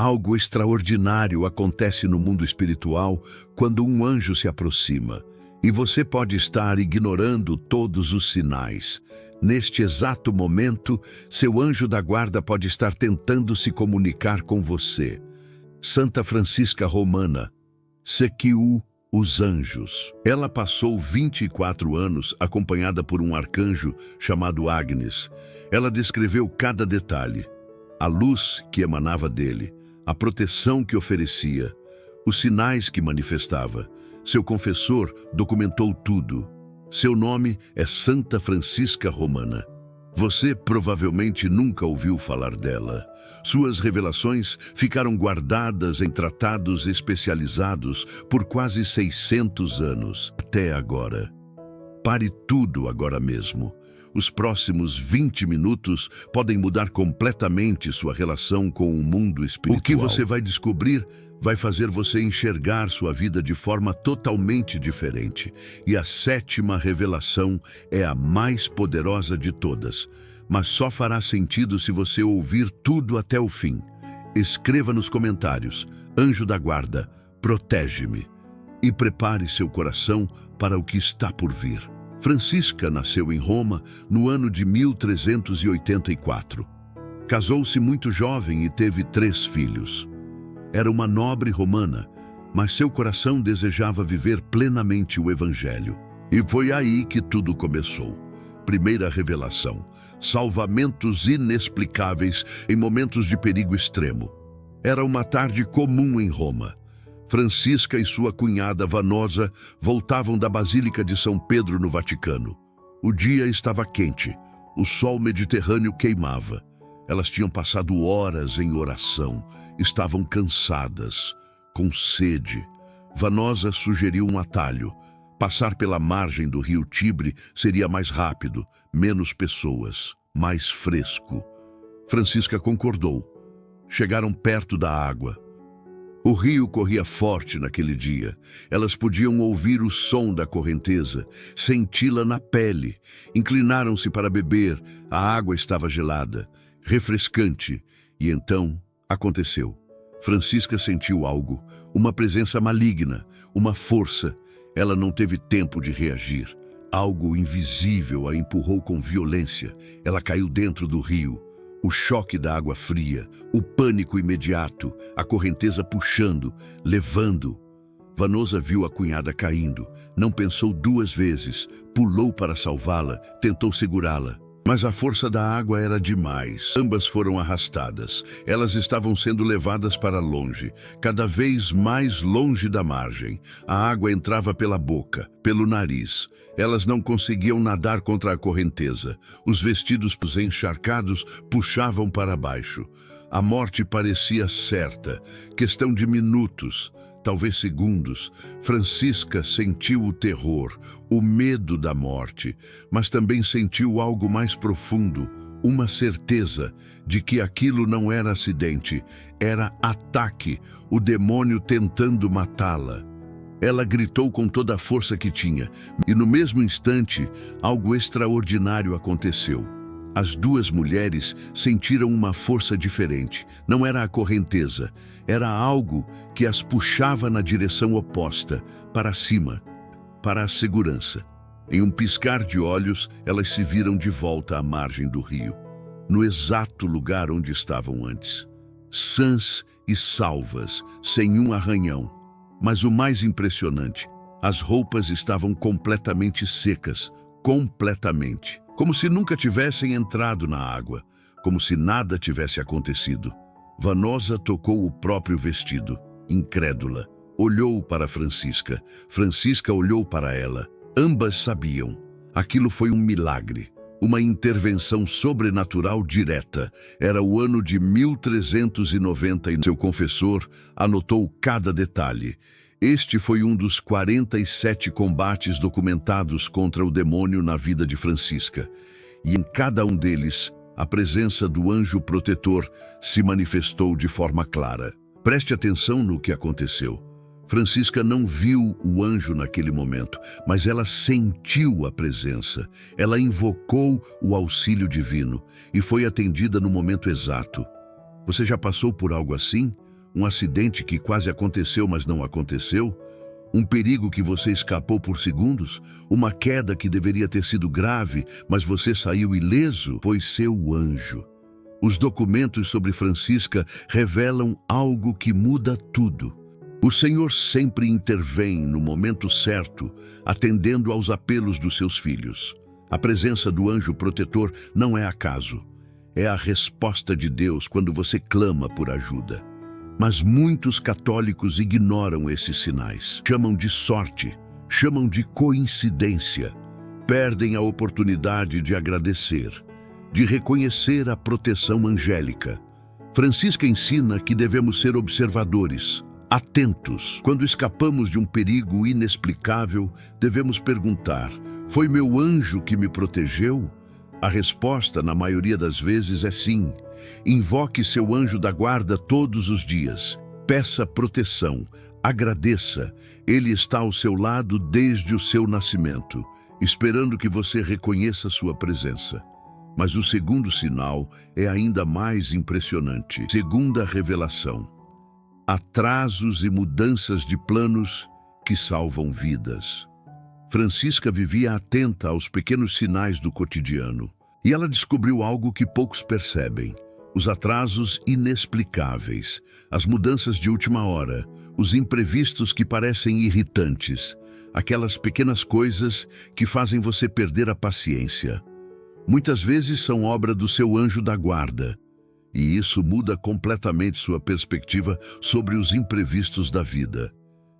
Algo extraordinário acontece no mundo espiritual quando um anjo se aproxima, e você pode estar ignorando todos os sinais. Neste exato momento, seu anjo da guarda pode estar tentando se comunicar com você. Santa Francisca Romana, Sequiu os anjos. Ela passou 24 anos acompanhada por um arcanjo chamado Agnes. Ela descreveu cada detalhe, a luz que emanava dele, a proteção que oferecia, os sinais que manifestava. Seu confessor documentou tudo. Seu nome é Santa Francisca Romana. Você provavelmente nunca ouviu falar dela. Suas revelações ficaram guardadas em tratados especializados por quase 600 anos, até agora. Pare tudo agora mesmo. Os próximos 20 minutos podem mudar completamente sua relação com o mundo espiritual. O que você vai descobrir vai fazer você enxergar sua vida de forma totalmente diferente. E a 7ª revelação é a mais poderosa de todas, mas só fará sentido se você ouvir tudo até o fim. Escreva nos comentários: Anjo da guarda, protege-me. E prepare seu coração para o que está por vir. Francisca nasceu em Roma no ano de 1384. Casou-se muito jovem e teve 3 filhos. Era uma nobre romana, mas seu coração desejava viver plenamente o Evangelho. E foi aí que tudo começou. Primeira revelação: salvamentos inexplicáveis em momentos de perigo extremo. Era uma tarde comum em Roma. Francisca e sua cunhada Vanosa voltavam da Basílica de São Pedro no Vaticano. O dia estava quente, o sol mediterrâneo queimava. Elas tinham passado horas em oração, estavam cansadas, com sede. Vanosa sugeriu um atalho. Passar pela margem do rio Tibre seria mais rápido, menos pessoas, mais fresco. Francisca concordou. Chegaram perto da água. O rio corria forte naquele dia. Elas podiam ouvir o som da correnteza, senti-la na pele. Inclinaram-se para beber. A água estava gelada, refrescante. E então aconteceu. Francisca sentiu algo, uma presença maligna, uma força. Ela não teve tempo de reagir. Algo invisível a empurrou com violência. Ela caiu dentro do rio. O choque da água fria, o pânico imediato, a correnteza puxando, levando. Vanosa viu a cunhada caindo, não pensou 2 vezes, pulou para salvá-la, tentou segurá-la. Mas a força da água era demais. Ambas foram arrastadas. Elas estavam sendo levadas para longe, cada vez mais longe da margem. A água entrava pela boca, pelo nariz. Elas não conseguiam nadar contra a correnteza. Os vestidos encharcados puxavam para baixo. A morte parecia certa. Questão de minutos, talvez segundos. Francisca sentiu o terror, o medo da morte, mas também sentiu algo mais profundo, uma certeza de que aquilo não era acidente, era ataque, o demônio tentando matá-la. Ela gritou com toda a força que tinha, e no mesmo instante, algo extraordinário aconteceu. As 2 mulheres sentiram uma força diferente. Não era a correnteza, era algo que as puxava na direção oposta, para cima, para a segurança. Em um piscar de olhos, elas se viram de volta à margem do rio, no exato lugar onde estavam antes. Sãs e salvas, sem um arranhão. Mas o mais impressionante, as roupas estavam completamente secas, completamente. Como se nunca tivessem entrado na água, como se nada tivesse acontecido. Vanosa tocou o próprio vestido, incrédula. Olhou para Francisca. Francisca olhou para ela. Ambas sabiam. Aquilo foi um milagre, uma intervenção sobrenatural direta. Era o ano de 1390 e seu confessor anotou cada detalhe. Este foi um dos 47 combates documentados contra o demônio na vida de Francisca. E em cada um deles, a presença do anjo protetor se manifestou de forma clara. Preste atenção no que aconteceu. Francisca não viu o anjo naquele momento, mas ela sentiu a presença. Ela invocou o auxílio divino e foi atendida no momento exato. Você já passou por algo assim? um acidente que quase aconteceu, mas não aconteceu, um perigo que você escapou por segundos, uma queda que deveria ter sido grave, mas você saiu ileso, foi seu anjo. Os documentos sobre Francisca revelam algo que muda tudo. O Senhor sempre intervém no momento certo, atendendo aos apelos dos seus filhos. A presença do anjo protetor não é acaso. É a resposta de Deus quando você clama por ajuda. Mas muitos católicos ignoram esses sinais. Chamam de sorte, chamam de coincidência. Perdem a oportunidade de agradecer, de reconhecer a proteção angélica. Francisca ensina que devemos ser observadores, atentos. Quando escapamos de um perigo inexplicável, devemos perguntar: foi meu anjo que me protegeu? A resposta, na maioria das vezes, é sim. Invoque seu anjo da guarda todos os dias. Peça proteção. Agradeça. Ele está ao seu lado desde o seu nascimento, esperando que você reconheça sua presença. Mas o segundo sinal é ainda mais impressionante. Segunda revelação: atrasos e mudanças de planos que salvam vidas. Francisca vivia atenta aos pequenos sinais do cotidiano, e ela descobriu algo que poucos percebem: os atrasos inexplicáveis, as mudanças de última hora, os imprevistos que parecem irritantes, aquelas pequenas coisas que fazem você perder a paciência. Muitas vezes são obra do seu anjo da guarda, e isso muda completamente sua perspectiva sobre os imprevistos da vida.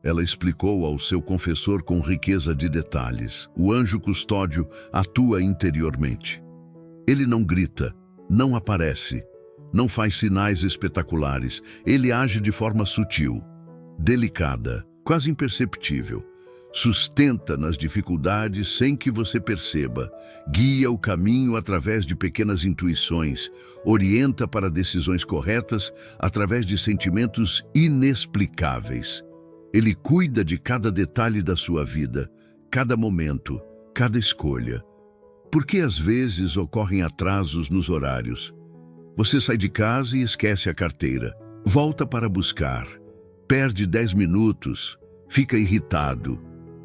Ela explicou ao seu confessor com riqueza de detalhes. O anjo custódio atua interiormente. Ele não grita, não aparece, não faz sinais espetaculares. Ele age de forma sutil, delicada, quase imperceptível. Sustenta nas dificuldades sem que você perceba. Guia o caminho através de pequenas intuições. Orienta para decisões corretas através de sentimentos inexplicáveis. Ele cuida de cada detalhe da sua vida, cada momento, cada escolha. Por que às vezes ocorrem atrasos nos horários? Você sai de casa e esquece a carteira. Volta para buscar. Perde 10 minutos. Fica irritado,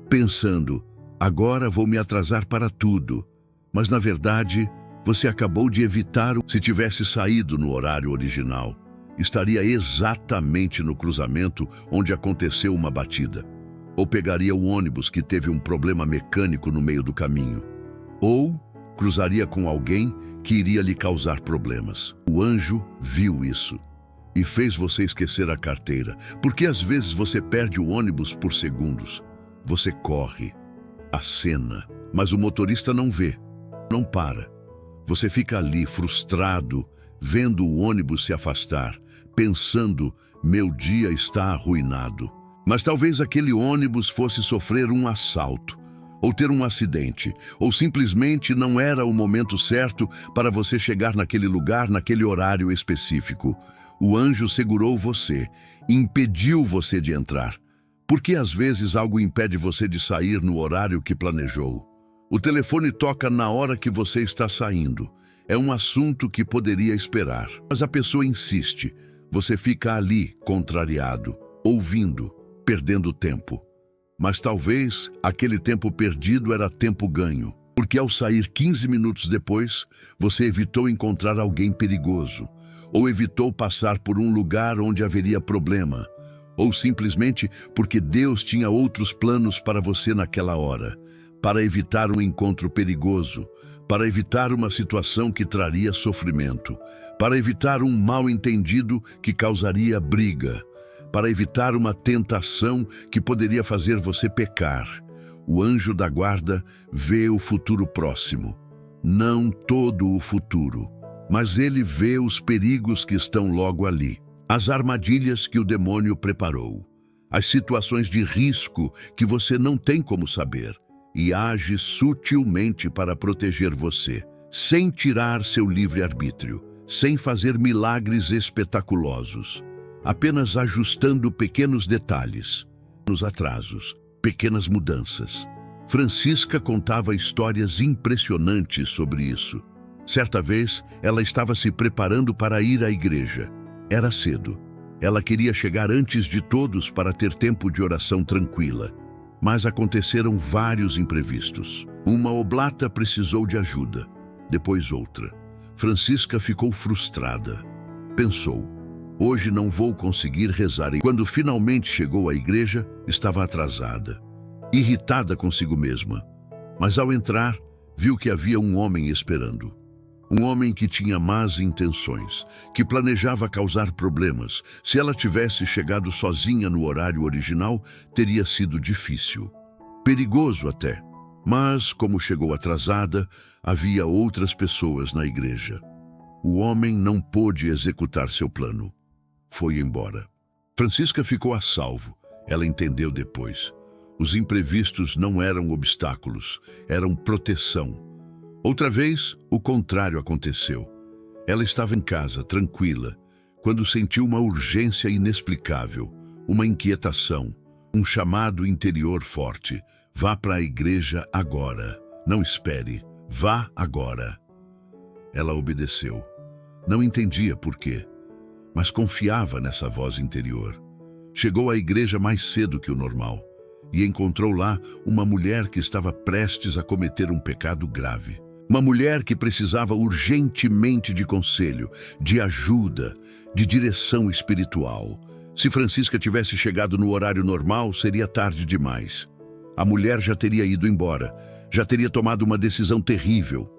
pensando: agora vou me atrasar para tudo. Mas na verdade, você acabou de evitar. Se tivesse saído no horário original, estaria exatamente no cruzamento onde aconteceu uma batida. Ou pegaria o ônibus que teve um problema mecânico no meio do caminho. Ou cruzaria com alguém que iria lhe causar problemas. O anjo viu isso e fez você esquecer a carteira, porque às vezes você perde o ônibus por segundos. Você corre, acena, mas o motorista não vê, não para. Você fica ali frustrado, vendo o ônibus se afastar, pensando: meu dia está arruinado. Mas talvez aquele ônibus fosse sofrer um assalto, ou ter um acidente, ou simplesmente não era o momento certo para você chegar naquele lugar, naquele horário específico. O anjo segurou você, impediu você de entrar. Porque às vezes algo impede você de sair no horário que planejou. O telefone toca na hora que você está saindo. É um assunto que poderia esperar. Mas a pessoa insiste. Você fica ali, contrariado, ouvindo, perdendo tempo. Mas talvez aquele tempo perdido era tempo ganho. Porque ao sair 15 minutos depois, você evitou encontrar alguém perigoso. Ou evitou passar por um lugar onde haveria problema. Ou simplesmente porque Deus tinha outros planos para você naquela hora, para evitar um encontro perigoso, para evitar uma situação que traria sofrimento, para evitar um mal-entendido que causaria briga, para evitar uma tentação que poderia fazer você pecar. O anjo da guarda vê o futuro próximo, não todo o futuro, mas ele vê os perigos que estão logo ali. As armadilhas que o demônio preparou, as situações de risco que você não tem como saber, e age sutilmente para proteger você, sem tirar seu livre-arbítrio, sem fazer milagres espetaculosos, apenas ajustando pequenos detalhes, nos atrasos, pequenas mudanças. Francisca contava histórias impressionantes sobre isso. Certa vez, ela estava se preparando para ir à igreja. Era cedo. Ela queria chegar antes de todos para ter tempo de oração tranquila. Mas aconteceram vários imprevistos. Uma oblata precisou de ajuda, depois outra. Francisca ficou frustrada. Pensou, hoje não vou conseguir rezar. E quando finalmente chegou à igreja, estava atrasada, irritada consigo mesma. Mas ao entrar, viu que havia um homem esperando. Um homem que tinha más intenções, que planejava causar problemas. Se ela tivesse chegado sozinha no horário original, teria sido difícil. Perigoso até. Mas, como chegou atrasada, havia outras pessoas na igreja. O homem não pôde executar seu plano. Foi embora. Francisca ficou a salvo. Ela entendeu depois. Os imprevistos não eram obstáculos, eram proteção. Outra vez, o contrário aconteceu. Ela estava em casa, tranquila, quando sentiu uma urgência inexplicável, uma inquietação, um chamado interior forte. Vá para a igreja agora. Não espere. Vá agora. Ela obedeceu. Não entendia por quê, mas confiava nessa voz interior. Chegou à igreja mais cedo que o normal e encontrou lá uma mulher que estava prestes a cometer um pecado grave. Uma mulher que precisava urgentemente de conselho, de ajuda, de direção espiritual. Se Francisca tivesse chegado no horário normal, seria tarde demais. A mulher já teria ido embora, já teria tomado uma decisão terrível.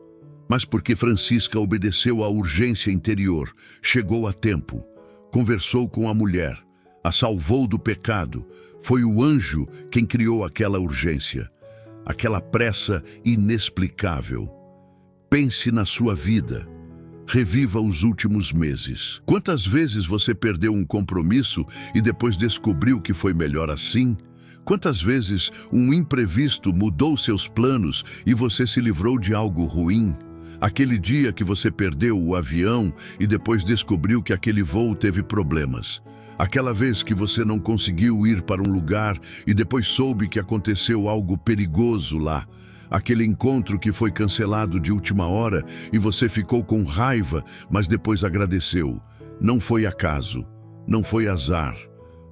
Mas porque Francisca obedeceu à urgência interior, chegou a tempo, conversou com a mulher, a salvou do pecado. Foi o anjo quem criou aquela urgência, aquela pressa inexplicável. Pense na sua vida. Reviva os últimos meses. Quantas vezes você perdeu um compromisso e depois descobriu que foi melhor assim? Quantas vezes um imprevisto mudou seus planos e você se livrou de algo ruim? Aquele dia que você perdeu o avião e depois descobriu que aquele voo teve problemas. Aquela vez que você não conseguiu ir para um lugar e depois soube que aconteceu algo perigoso lá. Aquele encontro que foi cancelado de última hora e você ficou com raiva, mas depois agradeceu. Não foi acaso, não foi azar,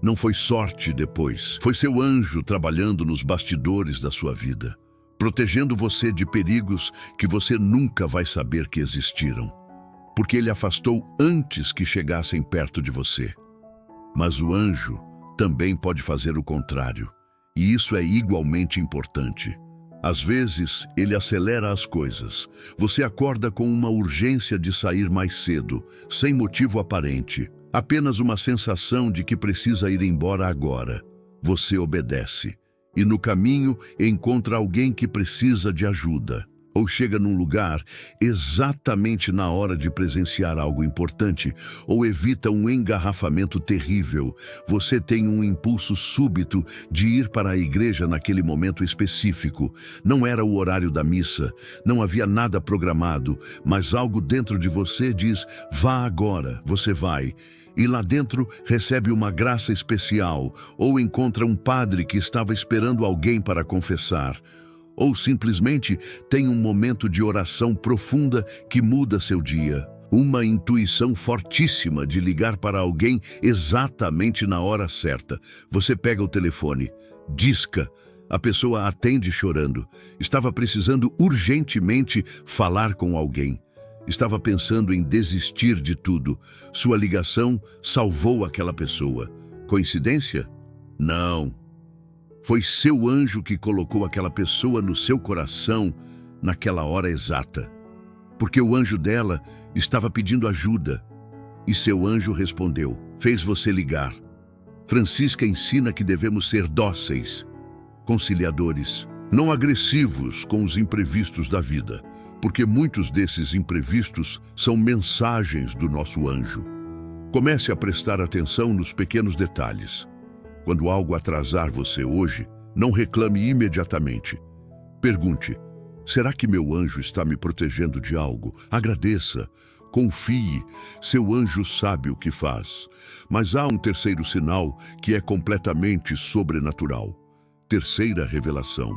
não foi sorte depois. Foi seu anjo trabalhando nos bastidores da sua vida, protegendo você de perigos que você nunca vai saber que existiram, porque ele afastou antes que chegassem perto de você. Mas o anjo também pode fazer o contrário, e isso é igualmente importante. Às vezes, ele acelera as coisas. Você acorda com uma urgência de sair mais cedo, sem motivo aparente. Apenas uma sensação de que precisa ir embora agora. Você obedece. E no caminho encontra alguém que precisa de ajuda. Ou chega num lugar exatamente na hora de presenciar algo importante, ou evita um engarrafamento terrível. Você tem um impulso súbito de ir para a igreja naquele momento específico. Não era o horário da missa, não havia nada programado, mas algo dentro de você diz, vá agora, você vai. E lá dentro recebe uma graça especial, ou encontra um padre que estava esperando alguém para confessar. Ou simplesmente tem um momento de oração profunda que muda seu dia. Uma intuição fortíssima de ligar para alguém exatamente na hora certa. Você pega o telefone, disca, a pessoa atende chorando. Estava precisando urgentemente falar com alguém. Estava pensando em desistir de tudo. Sua ligação salvou aquela pessoa. Coincidência? Não. Foi seu anjo que colocou aquela pessoa no seu coração naquela hora exata. Porque o anjo dela estava pedindo ajuda. E seu anjo respondeu, fez você ligar. Francisca ensina que devemos ser dóceis, conciliadores, não agressivos com os imprevistos da vida, porque muitos desses imprevistos são mensagens do nosso anjo. Comece a prestar atenção nos pequenos detalhes. Quando algo atrasar você hoje, não reclame imediatamente. Pergunte, será que meu anjo está me protegendo de algo? Agradeça, confie, seu anjo sabe o que faz. Mas há um terceiro sinal que é completamente sobrenatural. Terceira revelação.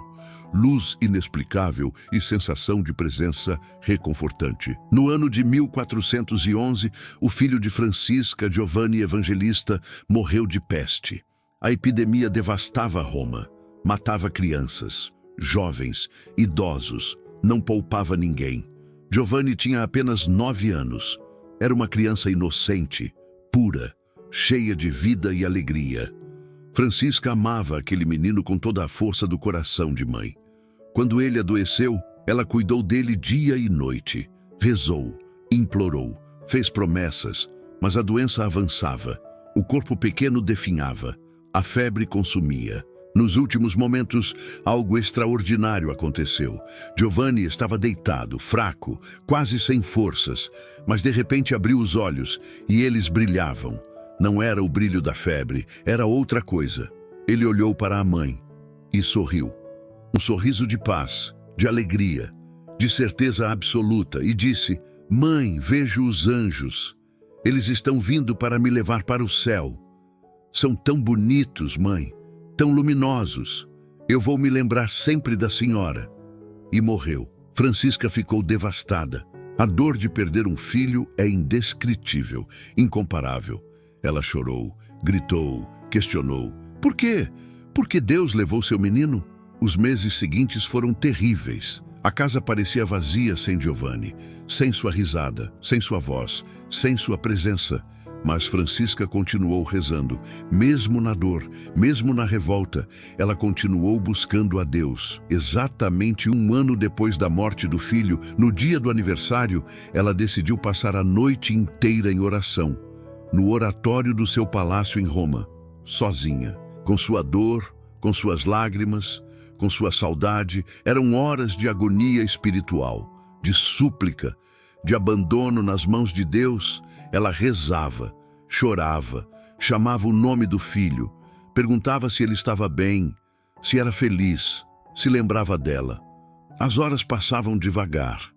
Luz inexplicável e sensação de presença reconfortante. No ano de 1411, o filho de Francisca, Giovanni Evangelista, morreu de peste. A epidemia devastava Roma. Matava crianças, jovens, idosos. Não poupava ninguém. Giovanni tinha apenas 9 anos. Era uma criança inocente, pura, cheia de vida e alegria. Francisca amava aquele menino com toda a força do coração de mãe. Quando ele adoeceu, ela cuidou dele dia e noite. Rezou, implorou, fez promessas, mas a doença avançava. O corpo pequeno definhava, a febre consumia. Nos últimos momentos, algo extraordinário aconteceu. Giovanni estava deitado, fraco, quase sem forças, mas de repente abriu os olhos e eles brilhavam. Não era o brilho da febre, era outra coisa. Ele olhou para a mãe e sorriu. Um sorriso de paz, de alegria, de certeza absoluta, e disse: "Mãe, vejo os anjos. Eles estão vindo para me levar para o céu. São tão bonitos, mãe, tão luminosos. Eu vou me lembrar sempre da senhora." E morreu. Francisca ficou devastada. A dor de perder um filho é indescritível, incomparável. Ela chorou, gritou, questionou. Por quê? Por que Deus levou seu menino? Os meses seguintes foram terríveis. A casa parecia vazia sem Giovanni, sem sua risada, sem sua voz, sem sua presença. Mas Francisca continuou rezando. Mesmo na dor, mesmo na revolta, ela continuou buscando a Deus. Exatamente 1 ano depois da morte do filho, no dia do aniversário, ela decidiu passar a noite inteira em oração, no oratório do seu palácio em Roma, sozinha, com sua dor, com suas lágrimas, com sua saudade. Eram horas de agonia espiritual, de súplica, de abandono nas mãos de Deus. Ela rezava, chorava, chamava o nome do filho, perguntava se ele estava bem, se era feliz, se lembrava dela. As horas passavam devagar.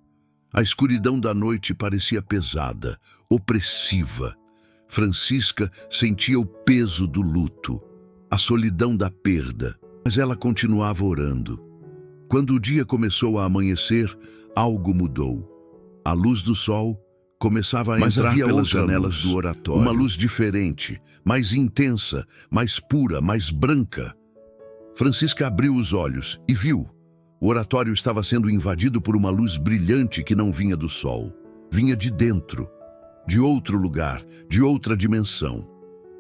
A escuridão da noite parecia pesada, opressiva. Francisca sentia o peso do luto, a solidão da perda, mas ela continuava orando. Quando o dia começou a amanhecer, algo mudou. A luz do sol começava a entrar pelas janelas do oratório. Uma luz diferente, mais intensa, mais pura, mais branca. Francisca abriu os olhos e viu. O oratório estava sendo invadido por uma luz brilhante que não vinha do sol. Vinha de dentro, de outro lugar, de outra dimensão.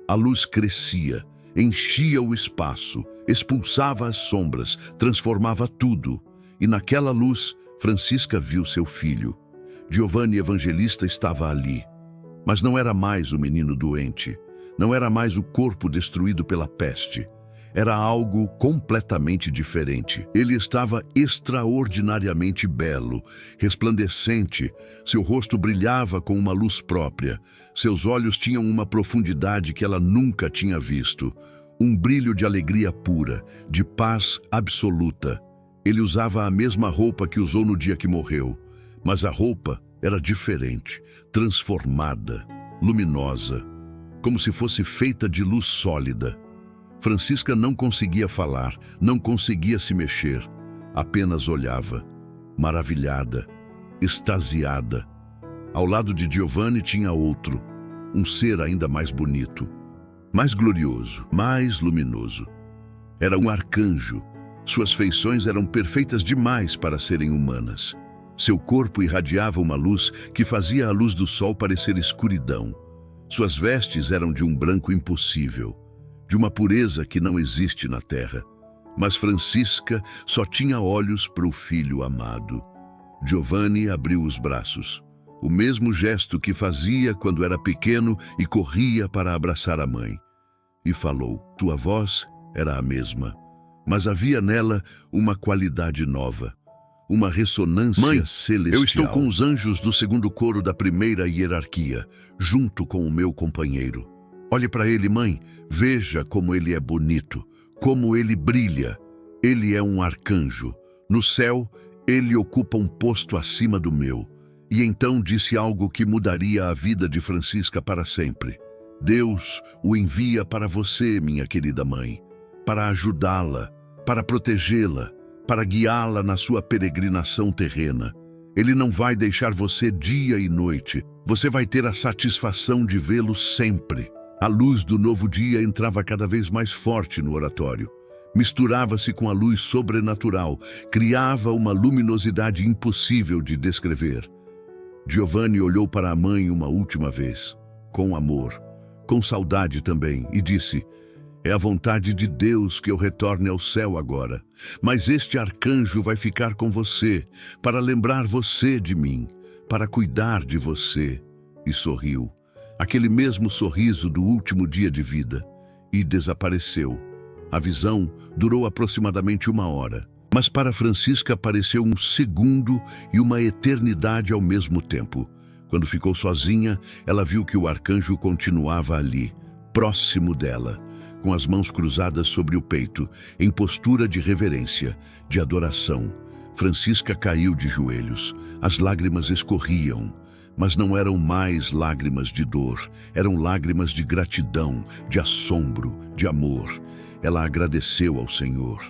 A luz crescia, enchia o espaço, expulsava as sombras, transformava tudo. E naquela luz, Francisca viu seu filho. Giovanni Evangelista estava ali. Mas não era mais o menino doente. Não era mais o corpo destruído pela peste. Era algo completamente diferente. Ele estava extraordinariamente belo, resplandecente. Seu rosto brilhava com uma luz própria. Seus olhos tinham uma profundidade que ela nunca tinha visto. Um brilho de alegria pura, de paz absoluta. Ele usava a mesma roupa que usou no dia que morreu. Mas a roupa era diferente, transformada, luminosa, como se fosse feita de luz sólida. Francisca não conseguia falar, não conseguia se mexer, apenas olhava, maravilhada, extasiada. Ao lado de Giovanni tinha outro, um ser ainda mais bonito, mais glorioso, mais luminoso. Era um arcanjo. Suas feições eram perfeitas demais para serem humanas. Seu corpo irradiava uma luz que fazia a luz do sol parecer escuridão. Suas vestes eram de um branco impossível, de uma pureza que não existe na terra. Mas Francisca só tinha olhos para o filho amado. Giovanni abriu os braços, o mesmo gesto que fazia quando era pequeno e corria para abraçar a mãe. E falou. Sua voz era a mesma, mas havia nela uma qualidade nova. Uma ressonância celestial. Eu estou com os anjos do 2º coro da 1ª hierarquia, junto com o meu companheiro. Olhe para ele, mãe. Veja como ele é bonito, como ele brilha. Ele é um arcanjo. No céu, ele ocupa um posto acima do meu. E então disse algo que mudaria a vida de Francisca para sempre. Deus o envia para você, minha querida mãe, para ajudá-la, para protegê-la, para guiá-la na sua peregrinação terrena. Ele não vai deixar você dia e noite. Você vai ter a satisfação de vê-lo sempre. A luz do novo dia entrava cada vez mais forte no oratório. Misturava-se com a luz sobrenatural, criava uma luminosidade impossível de descrever. Giovanni olhou para a mãe uma última vez, com amor, com saudade também, e disse: é a vontade de Deus que eu retorne ao céu agora, mas este arcanjo vai ficar com você, para lembrar você de mim, para cuidar de você. E sorriu, aquele mesmo sorriso do último dia de vida, e desapareceu. A visão durou aproximadamente 1 hora, mas para Francisca pareceu 1 segundo e uma eternidade ao mesmo tempo. Quando ficou sozinha, ela viu que o arcanjo continuava ali, próximo dela, com as mãos cruzadas sobre o peito, em postura de reverência, de adoração. Francisca caiu de joelhos, as lágrimas escorriam, mas não eram mais lágrimas de dor, eram lágrimas de gratidão, de assombro, de amor. Ela agradeceu ao Senhor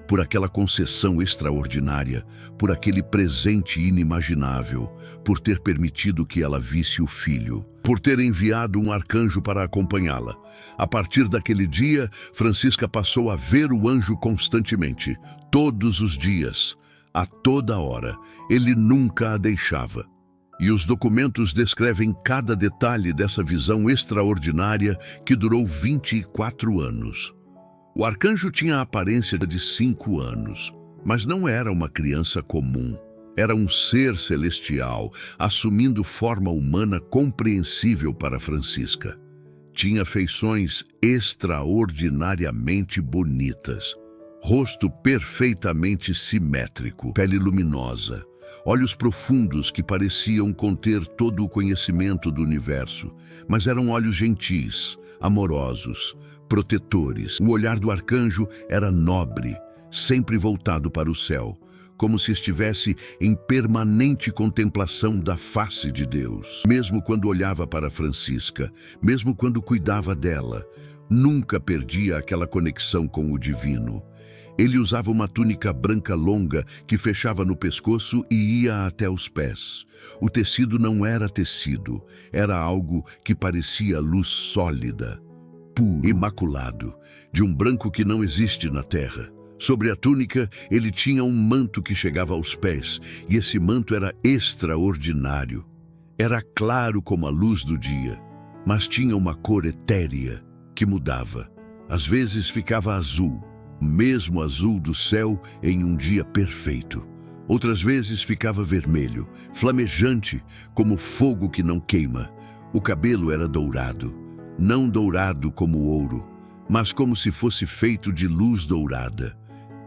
por aquela concessão extraordinária, por aquele presente inimaginável, por ter permitido que ela visse o filho, por ter enviado um arcanjo para acompanhá-la. A partir daquele dia, Francisca passou a ver o anjo constantemente, todos os dias, a toda hora. Ele nunca a deixava. E os documentos descrevem cada detalhe dessa visão extraordinária que durou 24 anos. O arcanjo tinha a aparência de 5 anos, mas não era uma criança comum. Era um ser celestial, assumindo forma humana compreensível para Francisca. Tinha feições extraordinariamente bonitas, rosto perfeitamente simétrico, pele luminosa, olhos profundos que pareciam conter todo o conhecimento do universo, mas eram olhos gentis, amorosos, protetores. O olhar do arcanjo era nobre, sempre voltado para o céu, como se estivesse em permanente contemplação da face de Deus. Mesmo quando olhava para Francisca, mesmo quando cuidava dela, nunca perdia aquela conexão com o divino. Ele usava uma túnica branca longa que fechava no pescoço e ia até os pés. O tecido não era tecido, era algo que parecia luz sólida, puro, imaculado, de um branco que não existe na terra. Sobre a túnica, ele tinha um manto que chegava aos pés, e esse manto era extraordinário. Era claro como a luz do dia, mas tinha uma cor etérea que mudava. Às vezes ficava azul, o mesmo azul do céu em um dia perfeito. Outras vezes ficava vermelho, flamejante, como fogo que não queima. O cabelo era dourado, não dourado como ouro, mas como se fosse feito de luz dourada.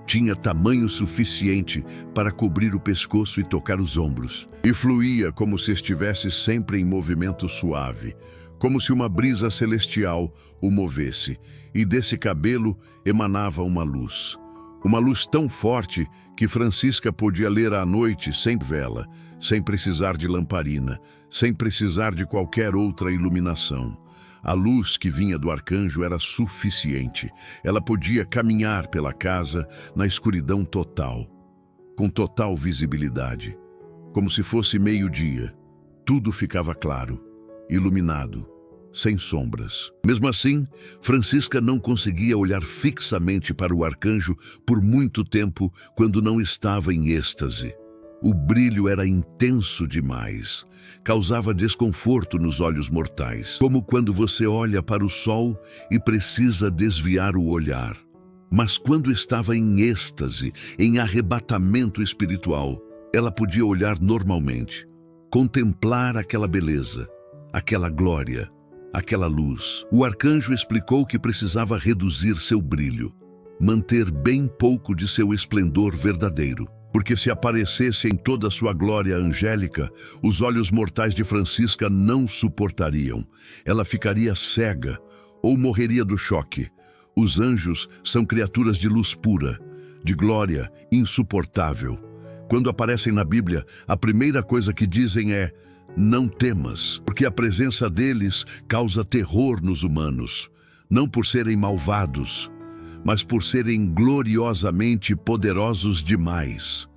Tinha tamanho suficiente para cobrir o pescoço e tocar os ombros, e fluía como se estivesse sempre em movimento suave, como se uma brisa celestial o movesse, e desse cabelo emanava uma luz tão forte que Francisca podia ler à noite sem vela, sem precisar de lamparina, sem precisar de qualquer outra iluminação. A luz que vinha do arcanjo era suficiente. Ela podia caminhar pela casa na escuridão total, com total visibilidade, como se fosse meio-dia. Tudo ficava claro, iluminado, sem sombras. Mesmo assim, Francisca não conseguia olhar fixamente para o arcanjo por muito tempo quando não estava em êxtase. O brilho era intenso demais, causava desconforto nos olhos mortais, como quando você olha para o sol e precisa desviar o olhar. Mas quando estava em êxtase, em arrebatamento espiritual, ela podia olhar normalmente, contemplar aquela beleza, aquela glória, aquela luz. O arcanjo explicou que precisava reduzir seu brilho, manter bem pouco de seu esplendor verdadeiro, porque se aparecesse em toda a sua glória angélica, os olhos mortais de Francisca não suportariam. Ela ficaria cega ou morreria do choque. Os anjos são criaturas de luz pura, de glória insuportável. Quando aparecem na Bíblia, a primeira coisa que dizem é: não temas, porque a presença deles causa terror nos humanos, não por serem malvados, mas por serem gloriosamente poderosos demais.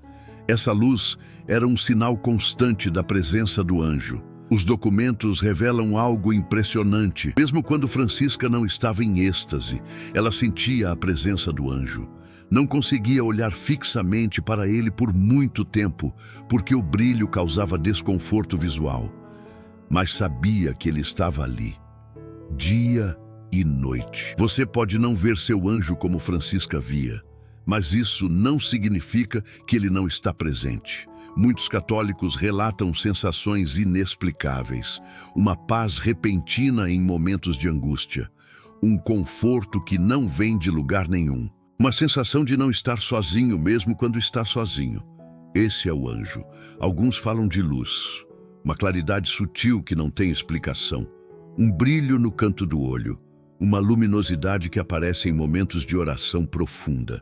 Essa luz era um sinal constante da presença do anjo. Os documentos revelam algo impressionante. Mesmo quando Francisca não estava em êxtase, ela sentia a presença do anjo. Não conseguia olhar fixamente para ele por muito tempo, porque o brilho causava desconforto visual. Mas sabia que ele estava ali, dia e noite. Você pode não ver seu anjo como Francisca via, mas isso não significa que ele não está presente. Muitos católicos relatam sensações inexplicáveis, uma paz repentina em momentos de angústia, um conforto que não vem de lugar nenhum, uma sensação de não estar sozinho mesmo quando está sozinho. Esse é o anjo. Alguns falam de luz, uma claridade sutil que não tem explicação, um brilho no canto do olho, uma luminosidade que aparece em momentos de oração profunda.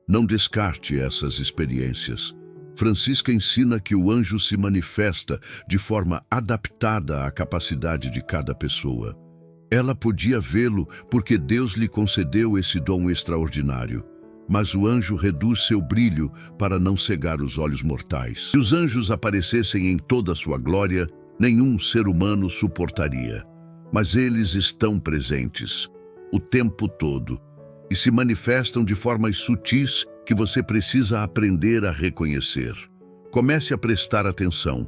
Não descarte essas experiências. Francisca ensina que o anjo se manifesta de forma adaptada à capacidade de cada pessoa. Ela podia vê-lo porque Deus lhe concedeu esse dom extraordinário. Mas o anjo reduz seu brilho para não cegar os olhos mortais. Se os anjos aparecessem em toda a sua glória, nenhum ser humano suportaria. Mas eles estão presentes o tempo todo e se manifestam de formas sutis que você precisa aprender a reconhecer. Comece a prestar atenção.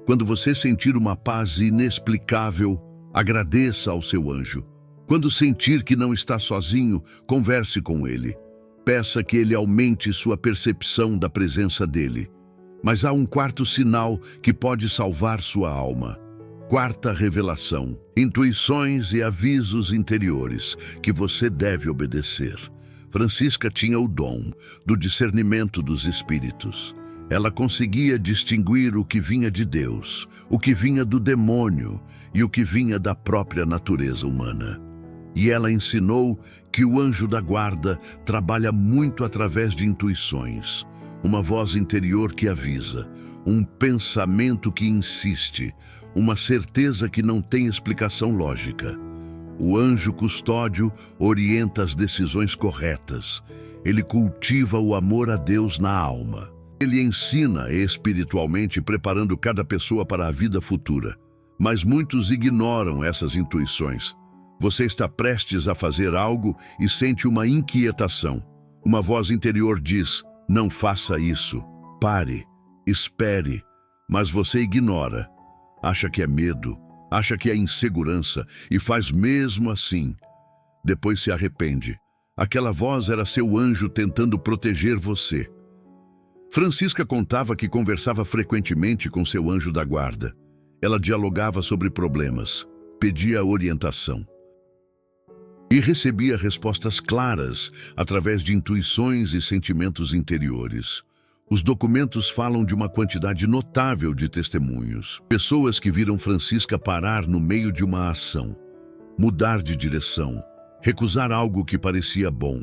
Quando você sentir uma paz inexplicável, agradeça ao seu anjo. Quando sentir que não está sozinho, converse com ele. Peça que ele aumente sua percepção da presença dele. Mas há um quarto sinal que pode salvar sua alma. Quarta revelação: intuições e avisos interiores que você deve obedecer. Francisca tinha o dom do discernimento dos espíritos. Ela conseguia distinguir o que vinha de Deus, o que vinha do demônio e o que vinha da própria natureza humana. E ela ensinou que o anjo da guarda trabalha muito através de intuições, uma voz interior que avisa, um pensamento que insiste, uma certeza que não tem explicação lógica. O anjo custódio orienta as decisões corretas. Ele cultiva o amor a Deus na alma. Ele ensina espiritualmente, preparando cada pessoa para a vida futura. Mas muitos ignoram essas intuições. Você está prestes a fazer algo e sente uma inquietação. Uma voz interior diz: não faça isso, pare, espere. Mas você ignora. Acha que é medo, acha que é insegurança e faz mesmo assim. Depois se arrepende. Aquela voz era seu anjo tentando proteger você. Francisca contava que conversava frequentemente com seu anjo da guarda. Ela dialogava sobre problemas, pedia orientação e recebia respostas claras através de intuições e sentimentos interiores. Os documentos falam de uma quantidade notável de testemunhos. Pessoas que viram Francisca parar no meio de uma ação, mudar de direção, recusar algo que parecia bom.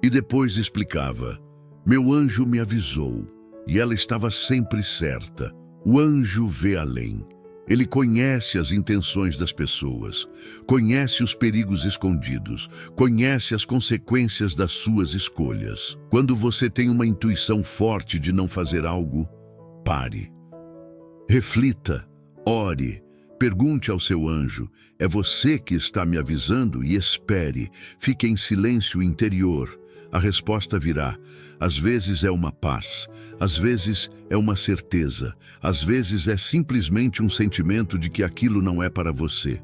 E depois explicava: meu anjo me avisou, e ela estava sempre certa. O anjo vê além. Ele conhece as intenções das pessoas, conhece os perigos escondidos, conhece as consequências das suas escolhas. Quando você tem uma intuição forte de não fazer algo, pare. Reflita, ore, pergunte ao seu anjo: é você que está me avisando? E espere, fique em silêncio interior. A resposta virá. Às vezes é uma paz, às vezes é uma certeza, às vezes é simplesmente um sentimento de que aquilo não é para você.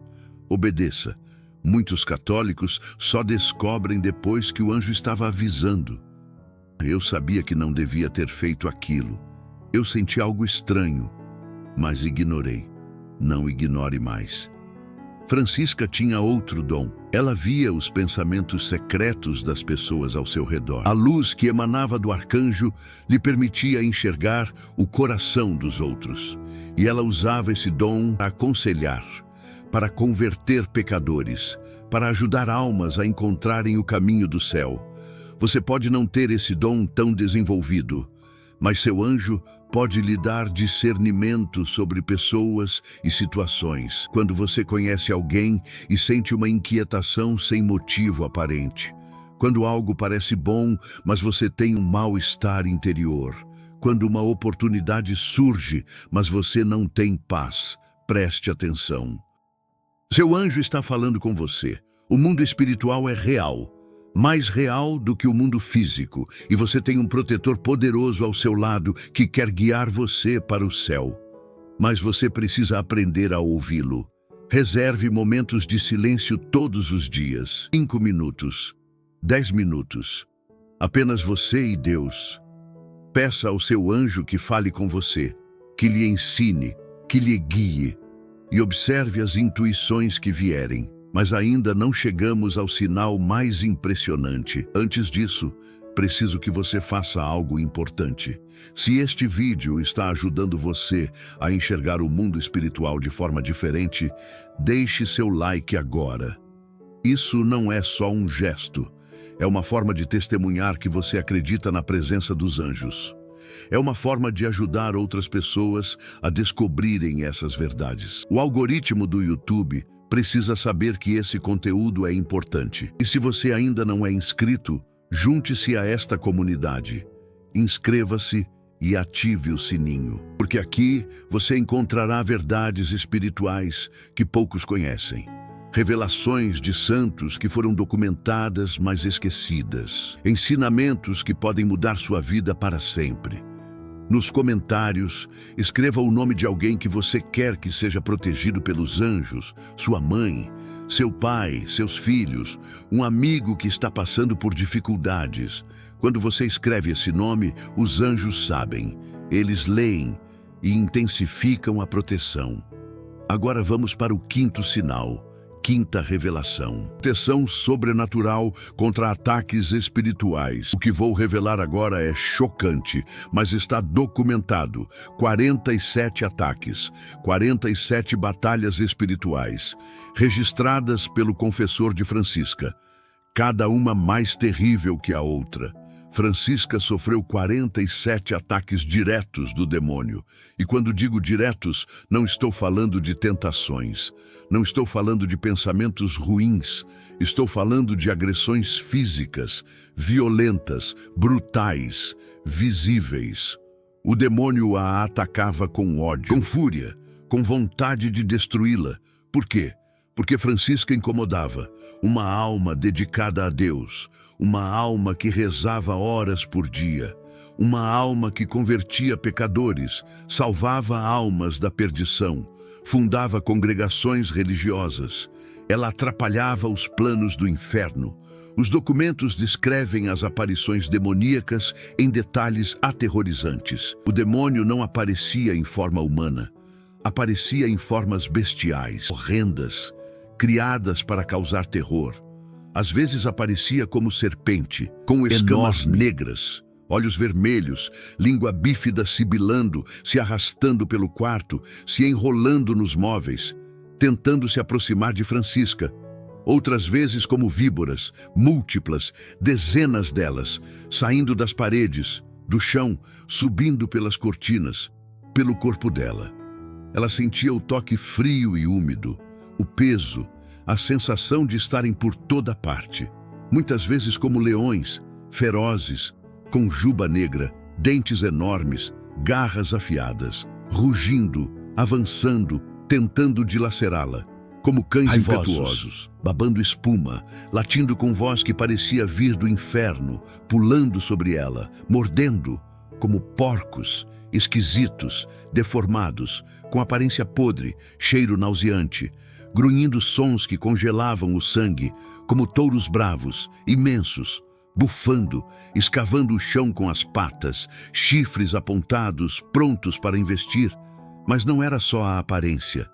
Obedeça. Muitos católicos só descobrem depois que o anjo estava avisando. Eu sabia que não devia ter feito aquilo. Eu senti algo estranho, mas ignorei. Não ignore mais. Francisca tinha outro dom. Ela via os pensamentos secretos das pessoas ao seu redor. A luz que emanava do arcanjo lhe permitia enxergar o coração dos outros. E ela usava esse dom para aconselhar, para converter pecadores, para ajudar almas a encontrarem o caminho do céu. Você pode não ter esse dom tão desenvolvido, mas seu anjo pode lhe dar discernimento sobre pessoas e situações. Quando você conhece alguém e sente uma inquietação sem motivo aparente, Quando algo parece bom, mas você tem um mal-estar interior. Quando uma oportunidade surge, mas você não tem paz. Preste atenção. Seu anjo está falando com você. O mundo espiritual é real, mais real do que o mundo físico, e você tem um protetor poderoso ao seu lado que quer guiar você para o céu. Mas você precisa aprender a ouvi-lo. Reserve momentos de silêncio todos os dias. 5 minutos, 10 minutos. Apenas você e Deus. Peça ao seu anjo que fale com você, que lhe ensine, que lhe guie, e observe as intuições que vierem. Mas ainda não chegamos ao sinal mais impressionante. Antes disso, preciso que você faça algo importante. Se este vídeo está ajudando você a enxergar o mundo espiritual de forma diferente, deixe seu like agora. Isso não é só um gesto. É uma forma de testemunhar que você acredita na presença dos anjos. É uma forma de ajudar outras pessoas a descobrirem essas verdades. O algoritmo do YouTube precisa saber que esse conteúdo é importante. E se você ainda não é inscrito, junte-se a esta comunidade. Inscreva-se e ative o sininho, porque aqui você encontrará verdades espirituais que poucos conhecem. Revelações de santos que foram documentadas, mas esquecidas. Ensinamentos que podem mudar sua vida para sempre. Nos comentários, escreva o nome de alguém que você quer que seja protegido pelos anjos, sua mãe, seu pai, seus filhos, um amigo que está passando por dificuldades. Quando você escreve esse nome, os anjos sabem. Eles leem e intensificam a proteção. Agora vamos para o quinto sinal. Quinta revelação. Proteção sobrenatural contra ataques espirituais. O que vou revelar agora é chocante, mas está documentado. 47 ataques, 47 batalhas espirituais, registradas pelo confessor de Francisca, cada uma mais terrível que a outra. Francisca sofreu 47 ataques diretos do demônio. E quando digo diretos, não estou falando de tentações, não estou falando de pensamentos ruins, estou falando de agressões físicas, violentas, brutais, visíveis. O demônio a atacava com ódio, com fúria, com vontade de destruí-la. Por quê? Porque Francisca incomodava uma alma dedicada a Deus, uma alma que rezava horas por dia, uma alma que convertia pecadores, salvava almas da perdição, fundava congregações religiosas. Ela atrapalhava os planos do inferno. Os documentos descrevem as aparições demoníacas em detalhes aterrorizantes. O demônio não aparecia em forma humana, aparecia em formas bestiais, horrendas, criadas para causar terror. Às vezes aparecia como serpente, com escamas negras, olhos vermelhos, língua bífida sibilando, se arrastando pelo quarto, se enrolando nos móveis, tentando se aproximar de Francisca. Outras vezes como víboras, múltiplas, dezenas delas, saindo das paredes, do chão, subindo pelas cortinas, pelo corpo dela. Ela sentia o toque frio e úmido, o peso, a sensação de estarem por toda parte, muitas vezes como leões, ferozes, com juba negra, dentes enormes, garras afiadas, rugindo, avançando, tentando dilacerá-la, como cães impetuosos, babando espuma, latindo com voz que parecia vir do inferno, pulando sobre ela, mordendo, como porcos, esquisitos, deformados, com aparência podre, cheiro nauseante, grunhindo sons que congelavam o sangue, como touros bravos, imensos, bufando, escavando o chão com as patas, chifres apontados, prontos para investir. Mas não era só a aparência,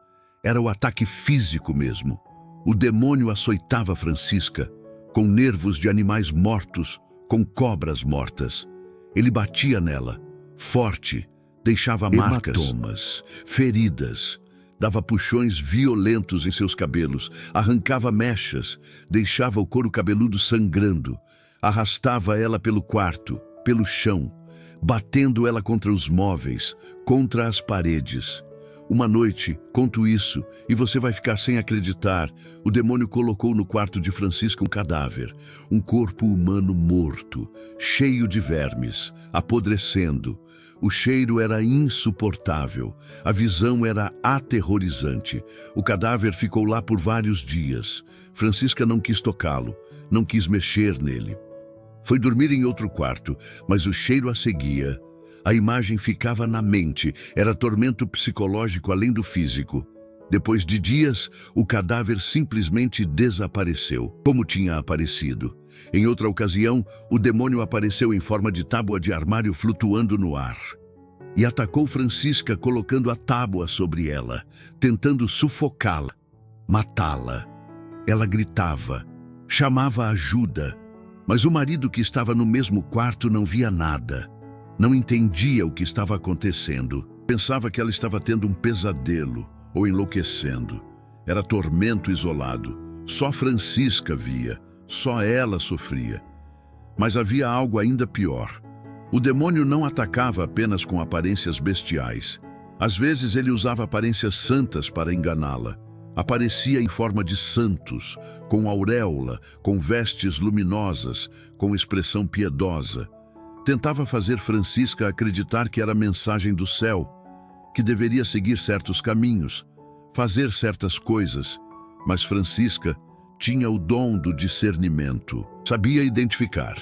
era o ataque físico mesmo. O demônio açoitava Francisca, com nervos de animais mortos, com cobras mortas. Ele batia nela, forte, deixava marcas, hematomas, feridas, dava puxões violentos em seus cabelos, arrancava mechas, deixava o couro cabeludo sangrando, arrastava ela pelo quarto, pelo chão, batendo ela contra os móveis, contra as paredes. Uma noite, conto isso, e você vai ficar sem acreditar. O demônio colocou no quarto de Francisca um cadáver, um corpo humano morto, cheio de vermes, apodrecendo. O cheiro era insuportável, a visão era aterrorizante. O cadáver ficou lá por vários dias. Francisca não quis tocá-lo, não quis mexer nele. Foi dormir em outro quarto, mas o cheiro a seguia. A imagem ficava na mente, era tormento psicológico além do físico. Depois de dias, o cadáver simplesmente desapareceu, como tinha aparecido. Em outra ocasião, o demônio apareceu em forma de tábua de armário flutuando no ar. E atacou Francisca colocando a tábua sobre ela, tentando sufocá-la, matá-la. Ela gritava, chamava ajuda, mas o marido que estava no mesmo quarto não via nada. Não entendia o que estava acontecendo. Pensava que ela estava tendo um pesadelo ou enlouquecendo. Era tormento isolado. Só Francisca via, só ela sofria. Mas havia algo ainda pior. O demônio não atacava apenas com aparências bestiais. Às vezes ele usava aparências santas para enganá-la. Aparecia em forma de santos, com auréola, com vestes luminosas, com expressão piedosa. Tentava fazer Francisca acreditar que era mensagem do céu, que deveria seguir certos caminhos, fazer certas coisas, mas Francisca tinha o dom do discernimento. Sabia identificar,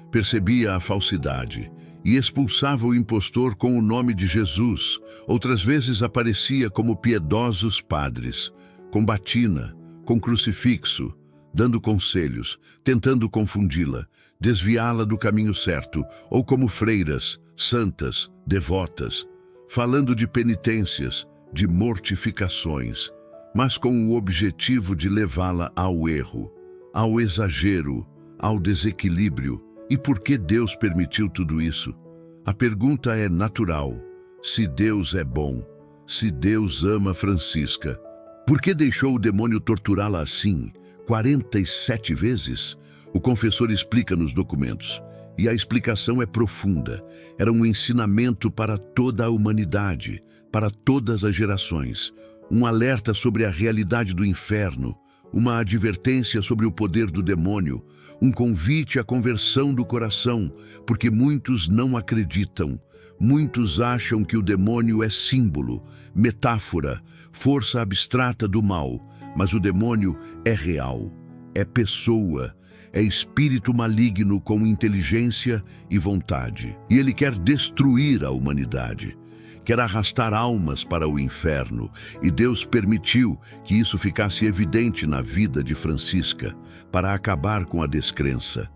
percebia a falsidade e expulsava o impostor com o nome de Jesus. Outras vezes aparecia como piedosos padres, com batina, com crucifixo, dando conselhos, tentando confundi-la, desviá-la do caminho certo, ou como freiras, santas, devotas, falando de penitências, de mortificações, mas com o objetivo de levá-la ao erro, ao exagero, ao desequilíbrio. E por que Deus permitiu tudo isso? A pergunta é natural. Se Deus é bom, se Deus ama Francisca, por que deixou o demônio torturá-la assim, 47 vezes? O confessor explica nos documentos, e a explicação é profunda. Era um ensinamento para toda a humanidade, para todas as gerações, um alerta sobre a realidade do inferno, uma advertência sobre o poder do demônio, um convite à conversão do coração, porque muitos não acreditam. Muitos acham que o demônio é símbolo, metáfora, força abstrata do mal, mas o demônio é real, é pessoa, é espírito maligno com inteligência e vontade. E ele quer destruir a humanidade, quer arrastar almas para o inferno. E Deus permitiu que isso ficasse evidente na vida de Francisca, para acabar com a descrença,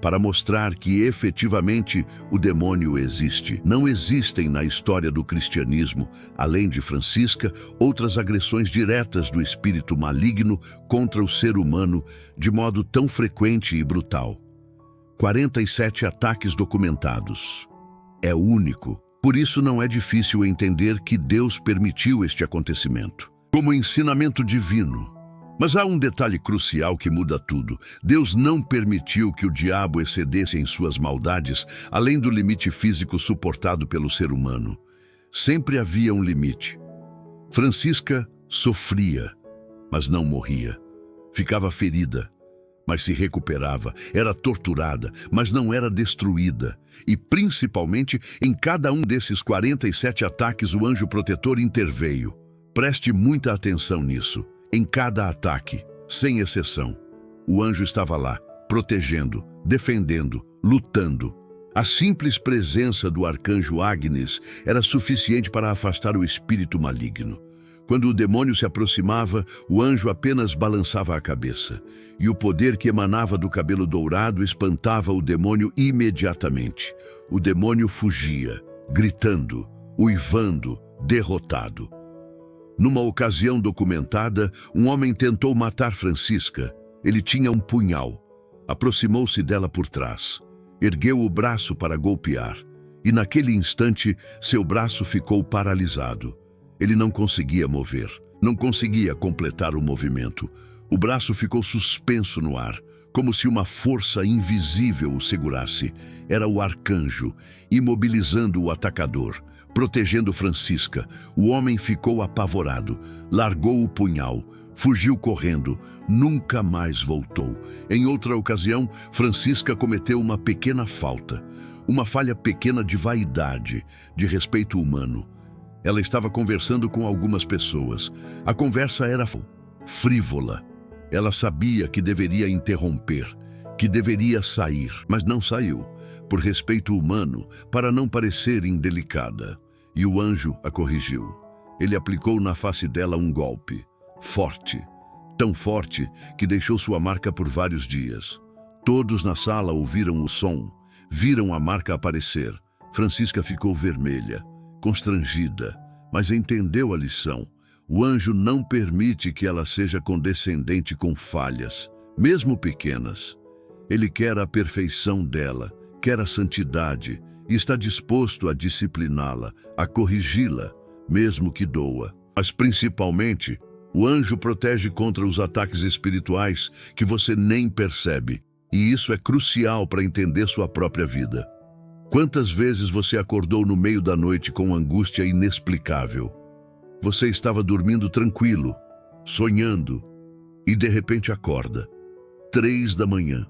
para mostrar que efetivamente o demônio existe. Não existem na história do cristianismo, além de Francisca, outras agressões diretas do espírito maligno contra o ser humano de modo tão frequente e brutal. 47 ataques documentados. É único. Por isso não é difícil entender que Deus permitiu este acontecimento, como ensinamento divino. Mas há um detalhe crucial que muda tudo. Deus não permitiu que o diabo excedesse em suas maldades, além do limite físico suportado pelo ser humano. Sempre havia um limite. Francisca sofria, mas não morria. Ficava ferida, mas se recuperava. Era torturada, mas não era destruída. E, principalmente, em cada um desses 47 ataques, o anjo protetor interveio. Preste muita atenção nisso. Em cada ataque, sem exceção, o anjo estava lá, protegendo, defendendo, lutando. A simples presença do arcanjo Agnes era suficiente para afastar o espírito maligno. Quando o demônio se aproximava, o anjo apenas balançava a cabeça, e o poder que emanava do cabelo dourado espantava o demônio imediatamente. O demônio fugia, gritando, uivando, derrotado. Numa ocasião documentada, um homem tentou matar Francisca. Ele tinha um punhal. Aproximou-se dela por trás. Ergueu o braço para golpear. E naquele instante, seu braço ficou paralisado. Ele não conseguia mover. Não conseguia completar o movimento. O braço ficou suspenso no ar, como se uma força invisível o segurasse. Era o arcanjo, imobilizando o atacador, protegendo Francisca. O homem ficou apavorado, largou o punhal, fugiu correndo, nunca mais voltou. Em outra ocasião, Francisca cometeu uma pequena falta, uma falha pequena de vaidade, de respeito humano. Ela estava conversando com algumas pessoas. A conversa era frívola. Ela sabia que deveria interromper, que deveria sair, mas não saiu, por respeito humano, para não parecer indelicada. E o anjo a corrigiu. Ele aplicou na face dela um golpe, forte, tão forte que deixou sua marca por vários dias. Todos na sala ouviram o som, viram a marca aparecer. Francisca ficou vermelha, constrangida, mas entendeu a lição. O anjo não permite que ela seja condescendente com falhas, mesmo pequenas. Ele quer a perfeição dela, quer a santidade e está disposto a discipliná-la, a corrigi-la, mesmo que doa. Mas principalmente, o anjo protege contra os ataques espirituais que você nem percebe, e isso é crucial para entender sua própria vida. Quantas vezes você acordou no meio da noite com angústia inexplicável? Você estava dormindo tranquilo, sonhando, e de repente acorda. 3 da manhã,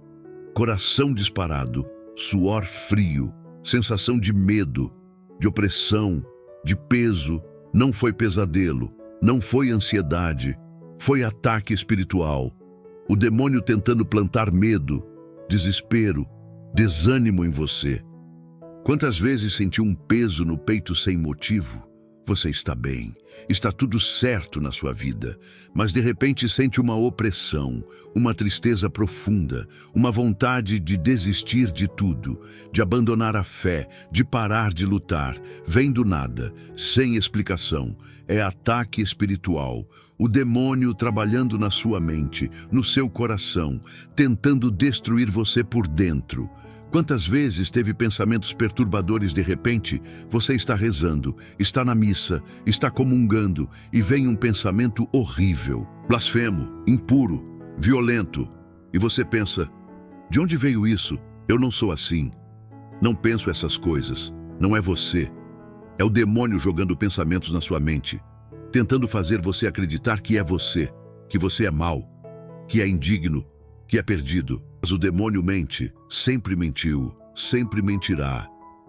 coração disparado, suor frio, sensação de medo, de opressão, de peso. Não foi pesadelo, não foi ansiedade, foi ataque espiritual. O demônio tentando plantar medo, desespero, desânimo em você. Quantas vezes sentiu um peso no peito sem motivo? Você está bem, está tudo certo na sua vida, mas de repente sente uma opressão, uma tristeza profunda, uma vontade de desistir de tudo, de abandonar a fé, de parar de lutar. Vem do nada, sem explicação. É ataque espiritual, o demônio trabalhando na sua mente, no seu coração, tentando destruir você por dentro. Quantas vezes teve pensamentos perturbadores de repente? Você está rezando, está na missa, está comungando e vem um pensamento horrível, blasfemo, impuro, violento. E você pensa, de onde veio isso? Eu não sou assim. Não penso essas coisas. Não é você. É o demônio jogando pensamentos na sua mente, tentando fazer você acreditar que você é mau, que é indigno, que é perdido. Mas o demônio mente, sempre mentiu, sempre mentirá.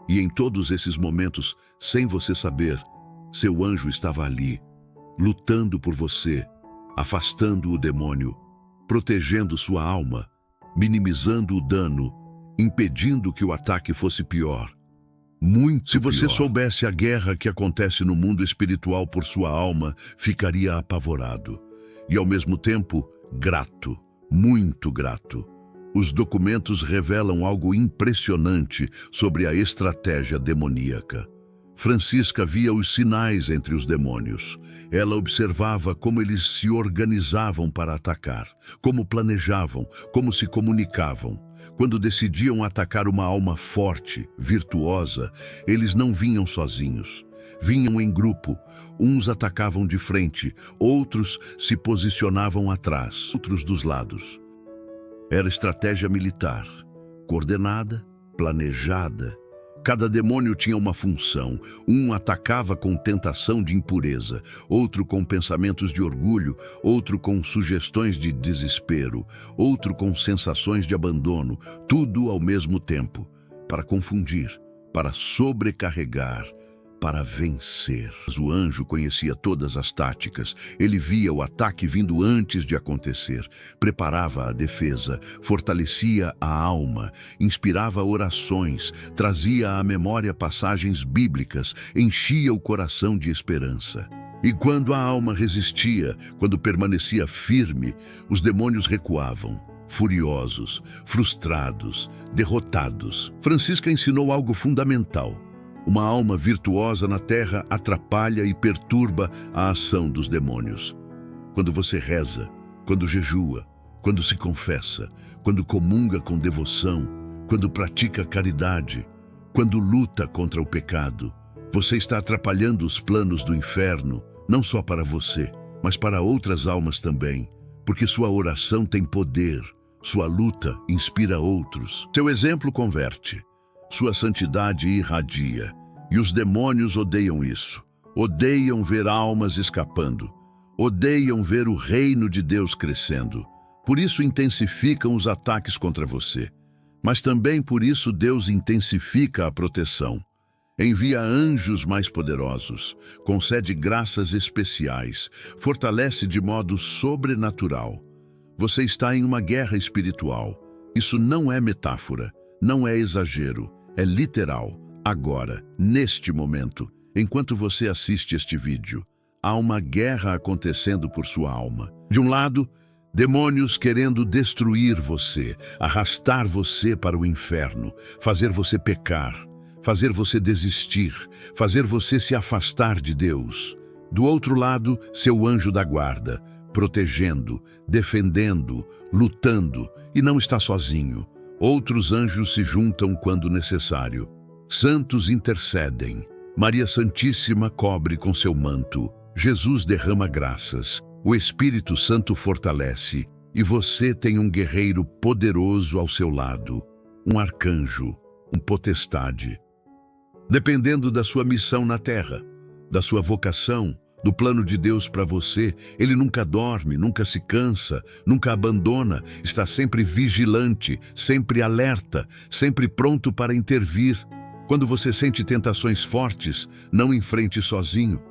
E em todos esses momentos, sem você saber, seu anjo estava ali, lutando por você, afastando o demônio, protegendo sua alma, minimizando o dano, impedindo que o ataque fosse pior. Muito Se você pior. soubesse a guerra que acontece no mundo espiritual por sua alma, ficaria apavorado. E ao mesmo tempo, grato, muito grato. Os documentos revelam algo impressionante sobre a estratégia demoníaca. Francisca via os sinais entre os demônios. Ela observava como eles se organizavam para atacar, como planejavam, como se comunicavam. Quando decidiam atacar uma alma forte, virtuosa, eles não vinham sozinhos. Vinham em grupo. Uns atacavam de frente, outros se posicionavam atrás, outros dos lados. Era estratégia militar, coordenada, planejada. Cada demônio tinha uma função. Um atacava com tentação de impureza, outro com pensamentos de orgulho, outro com sugestões de desespero, outro com sensações de abandono, tudo ao mesmo tempo, para confundir, para sobrecarregar, para vencer. Mas o anjo conhecia todas as táticas. Ele via o ataque vindo antes de acontecer, preparava a defesa, fortalecia a alma, inspirava orações, trazia à memória passagens bíblicas, enchia o coração de esperança. E quando a alma resistia, quando permanecia firme, os demônios recuavam, furiosos, frustrados, derrotados. Francisca ensinou algo fundamental. Uma alma virtuosa na terra atrapalha e perturba a ação dos demônios. Quando você reza, quando jejua, quando se confessa, quando comunga com devoção, quando pratica caridade, quando luta contra o pecado, você está atrapalhando os planos do inferno, não só para você, mas para outras almas também, porque sua oração tem poder, sua luta inspira outros. Seu exemplo converte. Sua santidade irradia. E os demônios odeiam isso. Odeiam ver almas escapando. Odeiam ver o reino de Deus crescendo. Por isso intensificam os ataques contra você. Mas também por isso Deus intensifica a proteção. Envia anjos mais poderosos, concede graças especiais, fortalece de modo sobrenatural. Você está em uma guerra espiritual. Isso não é metáfora, não é exagero, é literal. Agora, neste momento, enquanto você assiste este vídeo, há uma guerra acontecendo por sua alma. De um lado, demônios querendo destruir você, arrastar você para o inferno, fazer você pecar, fazer você desistir, fazer você se afastar de Deus. Do outro lado, seu anjo da guarda, protegendo, defendendo, lutando, e não está sozinho. Outros anjos se juntam quando necessário. Santos intercedem. Maria Santíssima cobre com seu manto. Jesus derrama graças. O Espírito Santo fortalece. E você tem um guerreiro poderoso ao seu lado. Um arcanjo, um potestade. Dependendo da sua missão na terra, da sua vocação, do plano de Deus para você, ele nunca dorme, nunca se cansa, nunca abandona, está sempre vigilante, sempre alerta, sempre pronto para intervir. Quando você sente tentações fortes, não enfrente sozinho.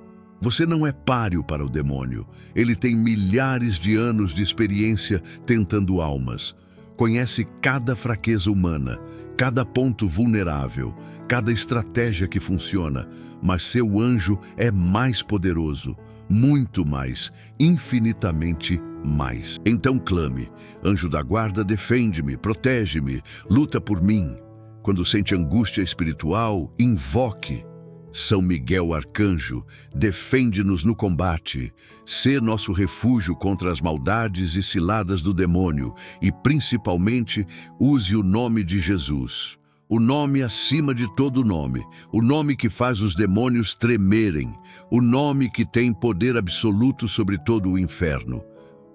Você não é páreo para o demônio. Ele tem milhares de anos de experiência tentando almas. Conhece cada fraqueza humana, cada ponto vulnerável, cada estratégia que funciona, mas seu anjo é mais poderoso, muito mais, infinitamente mais. Então clame: anjo da guarda, defende-me, protege-me, luta por mim. Quando sente angústia espiritual, invoque. São Miguel Arcanjo, defende-nos no combate. Sê nosso refúgio contra as maldades e ciladas do demônio e, principalmente, use o nome de Jesus. O nome acima de todo nome, o nome que faz os demônios tremerem, o nome que tem poder absoluto sobre todo o inferno.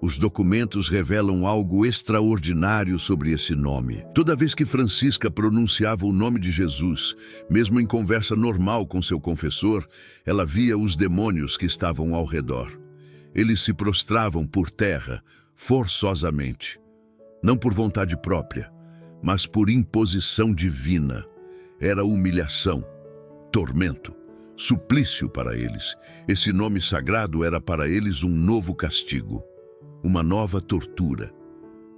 Os documentos revelam algo extraordinário sobre esse nome. Toda vez que Francisca pronunciava o nome de Jesus, mesmo em conversa normal com seu confessor, ela via os demônios que estavam ao redor. Eles se prostravam por terra, forçosamente. Não por vontade própria, mas por imposição divina. Era humilhação, tormento, suplício para eles. Esse nome sagrado era para eles um novo castigo, uma nova tortura.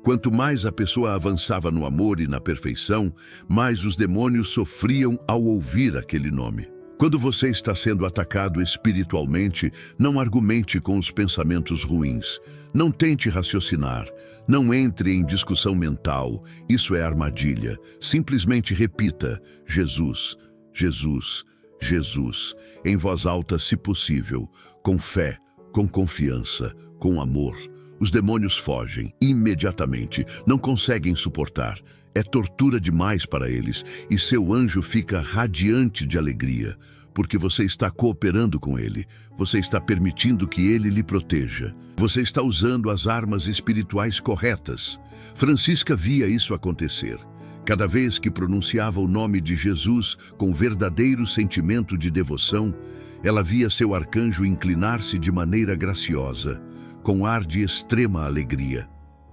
Quanto mais a pessoa avançava no amor e na perfeição, mais os demônios sofriam ao ouvir aquele nome. Quando você está sendo atacado espiritualmente, não argumente com os pensamentos ruins. Não tente raciocinar. Não entre em discussão mental. Isso é armadilha. Simplesmente repita: Jesus, Jesus, Jesus, em voz alta, se possível, com fé, com confiança, com amor. Os demônios fogem imediatamente, não conseguem suportar. É tortura demais para eles e seu anjo fica radiante de alegria, porque você está cooperando com ele, você está permitindo que ele lhe proteja. Você está usando as armas espirituais corretas. Francisca via isso acontecer. Cada vez que pronunciava o nome de Jesus com verdadeiro sentimento de devoção, ela via seu arcanjo inclinar-se de maneira graciosa, com ar de extrema alegria.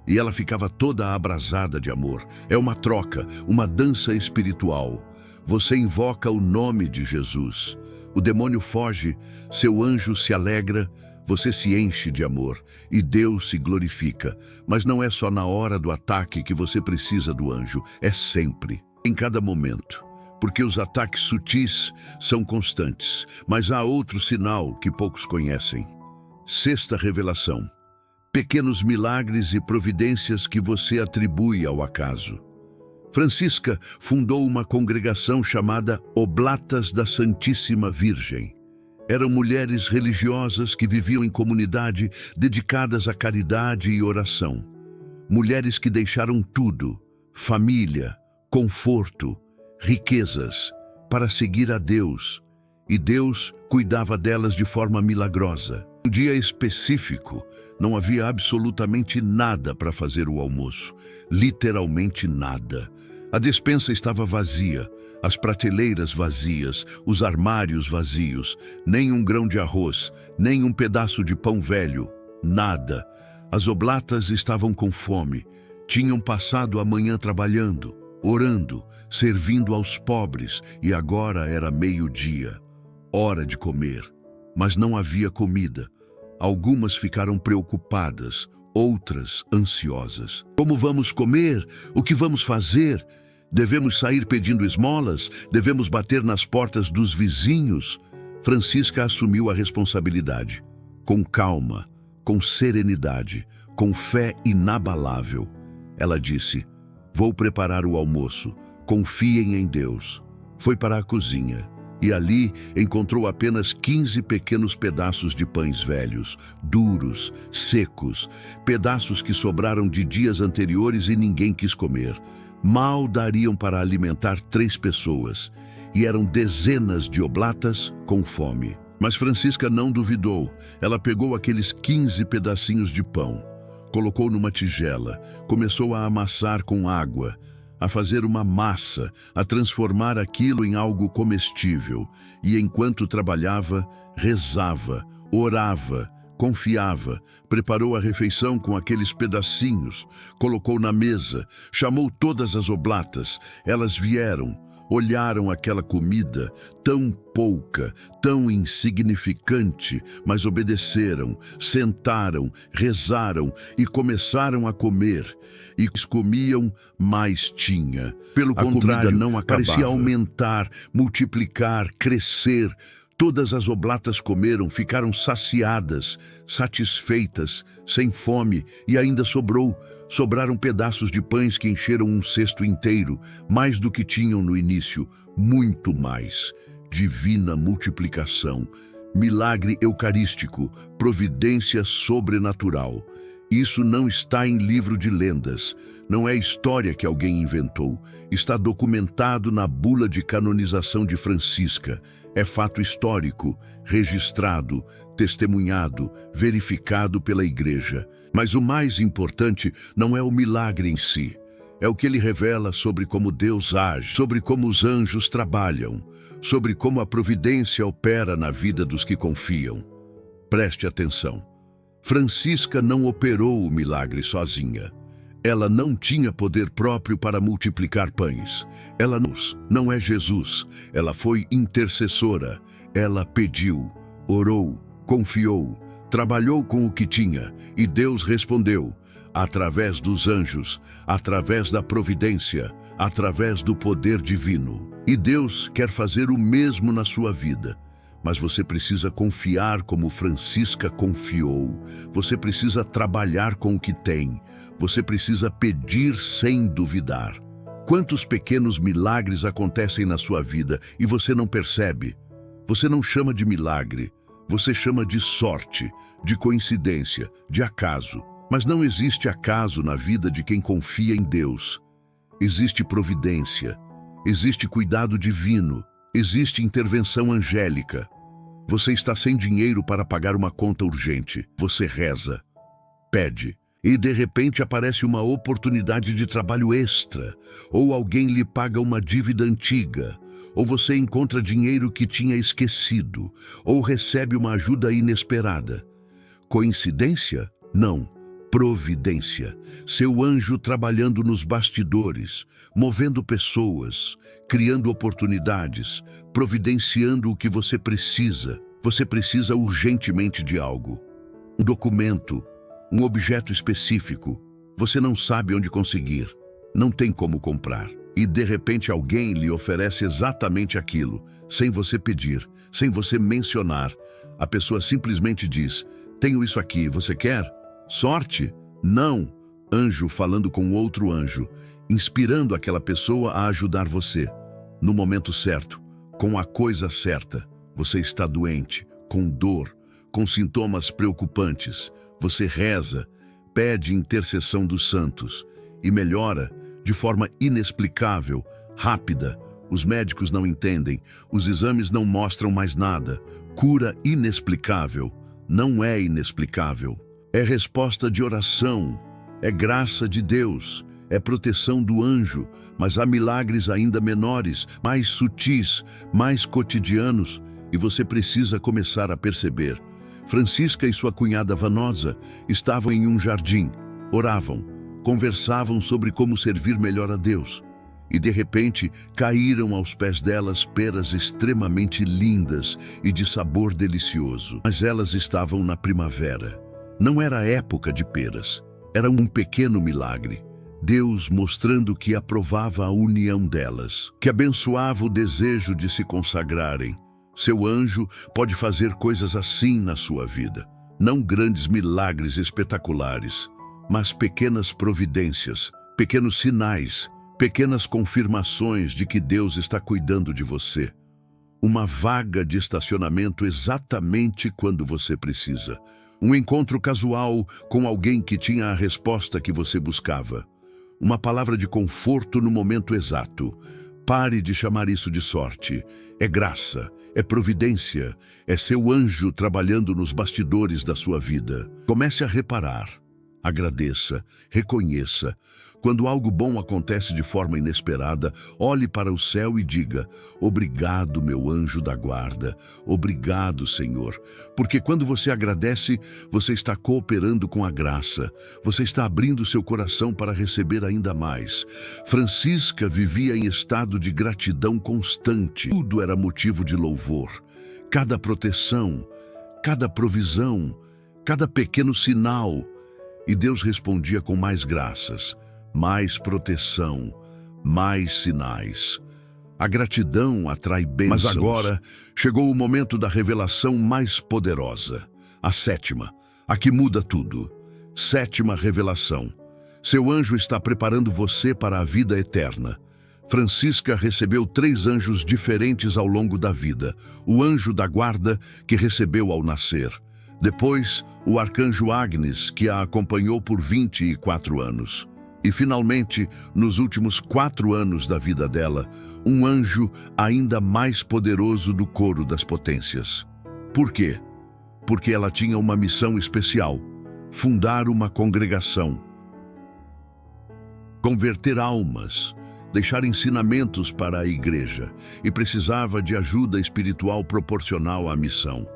E ela ficava toda abrasada de amor. É uma troca, uma dança espiritual. Você invoca o nome de Jesus. O demônio foge, seu anjo se alegra, você se enche de amor e Deus se glorifica. Mas não é só na hora do ataque que você precisa do anjo, é sempre, em cada momento. Porque os ataques sutis são constantes, mas há outro sinal que poucos conhecem. Sexta revelação. Pequenos milagres e providências que você atribui ao acaso. Francisca fundou uma congregação chamada Oblatas da Santíssima Virgem. Eram mulheres religiosas que viviam em comunidade dedicadas à caridade e oração. Mulheres que deixaram tudo, família, conforto, riquezas, para seguir a Deus. E Deus cuidava delas de forma milagrosa. Um dia específico, não havia absolutamente nada para fazer o almoço. Literalmente nada. A despensa estava vazia. As prateleiras vazias, os armários vazios, nem um grão de arroz, nem um pedaço de pão velho, nada. As oblatas estavam com fome, tinham passado a manhã trabalhando, orando, servindo aos pobres, e agora era meio-dia, hora de comer. Mas não havia comida. Algumas ficaram preocupadas, outras ansiosas. Como vamos comer? O que vamos fazer? Devemos sair pedindo esmolas? Devemos bater nas portas dos vizinhos? Francisca assumiu a responsabilidade. Com calma, com serenidade, com fé inabalável. Ela disse: vou preparar o almoço, confiem em Deus. Foi para a cozinha e ali encontrou apenas 15 pequenos pedaços de pães velhos, duros, secos, pedaços que sobraram de dias anteriores e ninguém quis comer. Mal dariam para alimentar 3 pessoas, e eram dezenas de oblatas com fome. Mas Francisca não duvidou. Ela pegou aqueles 15 pedacinhos de pão, colocou numa tigela, começou a amassar com água, a fazer uma massa, a transformar aquilo em algo comestível. E enquanto trabalhava, rezava, orava, confiava, preparou a refeição com aqueles pedacinhos, colocou na mesa, chamou todas as oblatas. Elas vieram, olharam aquela comida tão pouca, tão insignificante, mas obedeceram, sentaram, rezaram e começaram a comer. E comiam, mais tinha. Pelo contrário, a comida não acabava. Parecia aumentar, multiplicar, crescer. Todas as oblatas comeram, ficaram saciadas, satisfeitas, sem fome, e ainda sobraram pedaços de pães que encheram um cesto inteiro, mais do que tinham no início, muito mais. Divina multiplicação, milagre eucarístico, providência sobrenatural. Isso não está em livro de lendas, não é história que alguém inventou. Está documentado na bula de canonização de Francisca. É fato histórico, registrado, testemunhado, verificado pela Igreja. Mas o mais importante não é o milagre em si. É o que ele revela sobre como Deus age, sobre como os anjos trabalham, sobre como a providência opera na vida dos que confiam. Preste atenção. Francisca não operou o milagre sozinha. Ela não tinha poder próprio para multiplicar pães. Ela não é Jesus. Ela foi intercessora. Ela pediu, orou, confiou, trabalhou com o que tinha, e Deus respondeu, através dos anjos, através da providência, através do poder divino. E Deus quer fazer o mesmo na sua vida. Mas você precisa confiar como Francisca confiou. Você precisa trabalhar com o que tem. Você precisa pedir sem duvidar. Quantos pequenos milagres acontecem na sua vida e você não percebe? Você não chama de milagre. Você chama de sorte, de coincidência, de acaso. Mas não existe acaso na vida de quem confia em Deus. Existe providência. Existe cuidado divino. Existe intervenção angélica. Você está sem dinheiro para pagar uma conta urgente. Você reza, pede, e de repente aparece uma oportunidade de trabalho extra, ou alguém lhe paga uma dívida antiga, ou você encontra dinheiro que tinha esquecido, ou recebe uma ajuda inesperada. Coincidência? Não. Providência, seu anjo trabalhando nos bastidores, movendo pessoas, criando oportunidades, providenciando o que você precisa. Você precisa urgentemente de algo. Um documento, um objeto específico. Você não sabe onde conseguir, não tem como comprar. E de repente alguém lhe oferece exatamente aquilo, sem você pedir, sem você mencionar. A pessoa simplesmente diz, tenho isso aqui, você quer? Sorte? Não. Anjo falando com outro anjo, inspirando aquela pessoa a ajudar você. No momento certo, com a coisa certa. Você está doente, com dor, com sintomas preocupantes. Você reza, pede intercessão dos santos e melhora de forma inexplicável, rápida. Os médicos não entendem, os exames não mostram mais nada. Cura inexplicável. Não é inexplicável. É resposta de oração, é graça de Deus, é proteção do anjo, mas há milagres ainda menores, mais sutis, mais cotidianos, e você precisa começar a perceber. Francisca e sua cunhada Vanosa estavam em um jardim, oravam, conversavam sobre como servir melhor a Deus. E de repente caíram aos pés delas peras extremamente lindas e de sabor delicioso. Mas elas estavam na primavera. Não era época de peras. Era um pequeno milagre. Deus mostrando que aprovava a união delas, que abençoava o desejo de se consagrarem. Seu anjo pode fazer coisas assim na sua vida. Não grandes milagres espetaculares, mas pequenas providências, pequenos sinais, pequenas confirmações de que Deus está cuidando de você. Uma vaga de estacionamento exatamente quando você precisa. Um encontro casual com alguém que tinha a resposta que você buscava. Uma palavra de conforto no momento exato. Pare de chamar isso de sorte. É graça, é providência, é seu anjo trabalhando nos bastidores da sua vida. Comece a reparar. Agradeça, reconheça. Quando algo bom acontece de forma inesperada, olhe para o céu e diga: obrigado, meu anjo da guarda. Obrigado, Senhor. Porque quando você agradece, você está cooperando com a graça. Você está abrindo seu coração para receber ainda mais. Francisca vivia em estado de gratidão constante. Tudo era motivo de louvor. Cada proteção, cada provisão, cada pequeno sinal. E Deus respondia com mais graças, mais proteção, mais sinais. A gratidão atrai bênçãos. Mas agora chegou o momento da revelação mais poderosa. A sétima, a que muda tudo. Sétima revelação. Seu anjo está preparando você para a vida eterna. Francisca recebeu 3 anjos diferentes ao longo da vida. O anjo da guarda, que recebeu ao nascer. Depois, o arcanjo Agnes, que a acompanhou por 24 anos. E, finalmente, nos últimos 4 anos da vida dela, um anjo ainda mais poderoso do coro das potências. Por quê? Porque ela tinha uma missão especial: fundar uma congregação, converter almas, deixar ensinamentos para a igreja, e precisava de ajuda espiritual proporcional à missão.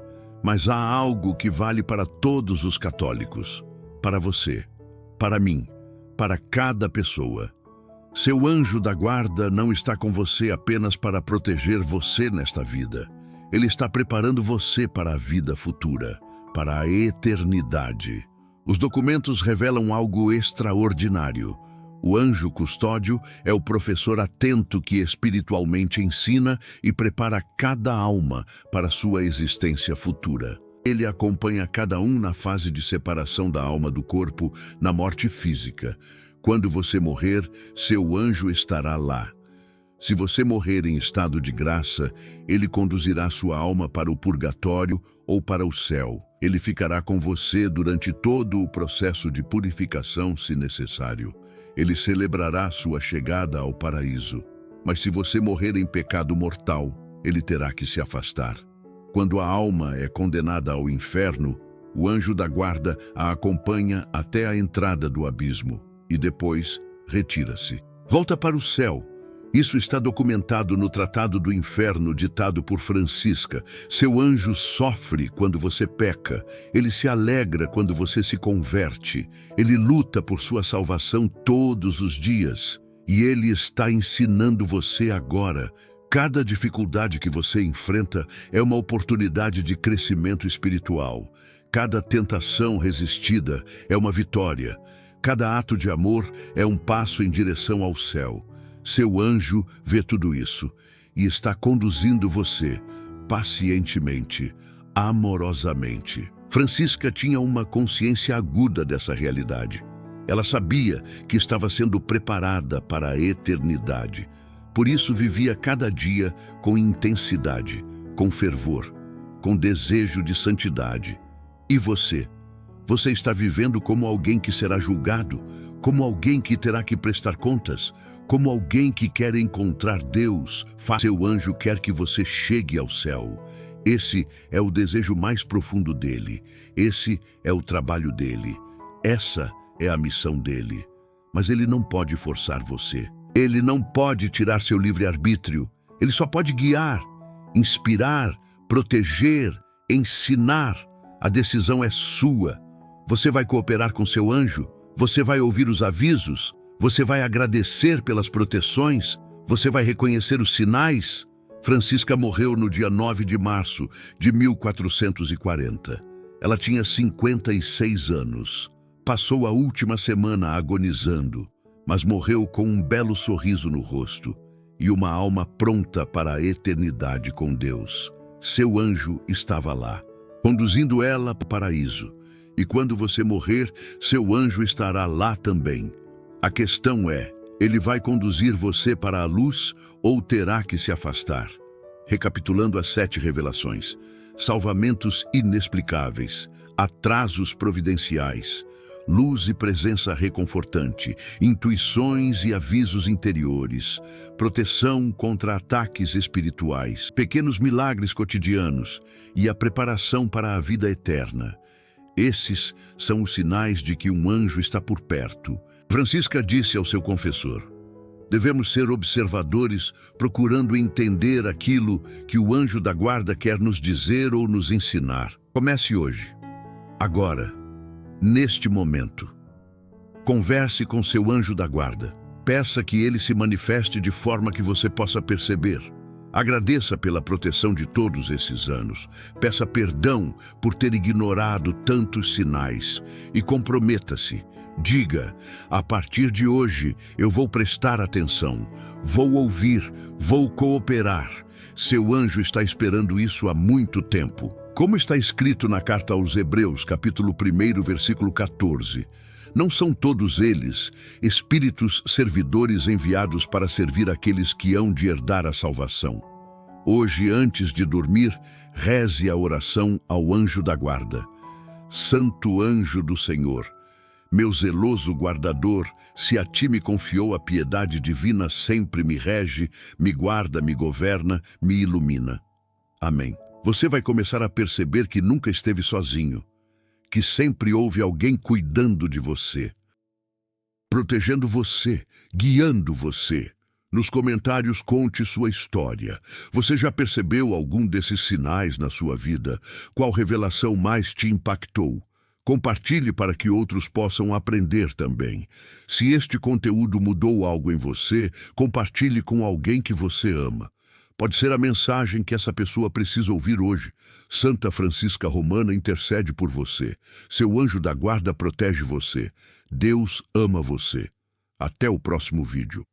Mas há algo que vale para todos os católicos, para você, para mim, para cada pessoa. Seu anjo da guarda não está com você apenas para proteger você nesta vida. Ele está preparando você para a vida futura, para a eternidade. Os documentos revelam algo extraordinário. O anjo custódio é o professor atento que espiritualmente ensina e prepara cada alma para sua existência futura. Ele acompanha cada um na fase de separação da alma do corpo, na morte física. Quando você morrer, seu anjo estará lá. Se você morrer em estado de graça, ele conduzirá sua alma para o purgatório ou para o céu. Ele ficará com você durante todo o processo de purificação, se necessário. Ele celebrará sua chegada ao paraíso. Mas se você morrer em pecado mortal, ele terá que se afastar. Quando a alma é condenada ao inferno, o anjo da guarda a acompanha até a entrada do abismo e depois retira-se. Volta para o céu. Isso está documentado no Tratado do Inferno ditado por Francisca. Seu anjo sofre quando você peca. Ele se alegra quando você se converte. Ele luta por sua salvação todos os dias. E ele está ensinando você agora. Cada dificuldade que você enfrenta é uma oportunidade de crescimento espiritual. Cada tentação resistida é uma vitória. Cada ato de amor é um passo em direção ao céu. Seu anjo vê tudo isso e está conduzindo você pacientemente, amorosamente. Francisca tinha uma consciência aguda dessa realidade. Ela sabia que estava sendo preparada para a eternidade. Por isso vivia cada dia com intensidade, com fervor, com desejo de santidade. E você? Você está vivendo como alguém que será julgado, como alguém que terá que prestar contas, como alguém que quer encontrar Deus. Seu anjo quer que você chegue ao céu. Esse é o desejo mais profundo dele. Esse é o trabalho dele. Essa é a missão dele. mas ele não pode forçar você. Ele não pode tirar seu livre-arbítrio. Ele só pode guiar, inspirar, proteger, ensinar. A decisão é sua. Você vai cooperar com seu anjo? Você vai ouvir os avisos? Você vai agradecer pelas proteções? Você vai reconhecer os sinais? Francisca morreu no dia 9 de março de 1440. Ela tinha 56 anos. Passou a última semana agonizando, mas morreu com um belo sorriso no rosto e uma alma pronta para a eternidade com Deus. Seu anjo estava lá, conduzindo ela para o paraíso. E quando você morrer, seu anjo estará lá também. A questão é, ele vai conduzir você para a luz ou terá que se afastar? Recapitulando as 7 revelações: salvamentos inexplicáveis, atrasos providenciais, luz e presença reconfortante, intuições e avisos interiores, proteção contra ataques espirituais, pequenos milagres cotidianos e a preparação para a vida eterna. Esses são os sinais de que um anjo está por perto. Francisca disse ao seu confessor: devemos ser observadores, procurando entender aquilo que o anjo da guarda quer nos dizer ou nos ensinar. Comece hoje, agora, neste momento. Converse com seu anjo da guarda. Peça que ele se manifeste de forma que você possa perceber. Agradeça pela proteção de todos esses anos. Peça perdão por ter ignorado tantos sinais. E comprometa-se. Diga: a partir de hoje eu vou prestar atenção, vou ouvir, vou cooperar. Seu anjo está esperando isso há muito tempo. Como está escrito na carta aos Hebreus, capítulo 1, versículo 14, não são todos eles espíritos servidores enviados para servir aqueles que hão de herdar a salvação? Hoje, antes de dormir, reze a oração ao anjo da guarda. Santo anjo do Senhor, meu zeloso guardador, se a ti me confiou a piedade divina, sempre me rege, me guarda, me governa, me ilumina. Amém. Você vai começar a perceber que nunca esteve sozinho, que sempre houve alguém cuidando de você, protegendo você, guiando você. Nos comentários, conte sua história. Você já percebeu algum desses sinais na sua vida? Qual revelação mais te impactou? Compartilhe para que outros possam aprender também. Se este conteúdo mudou algo em você, compartilhe com alguém que você ama. Pode ser a mensagem que essa pessoa precisa ouvir hoje. Santa Francisca Romana intercede por você. Seu anjo da guarda protege você. Deus ama você. Até o próximo vídeo.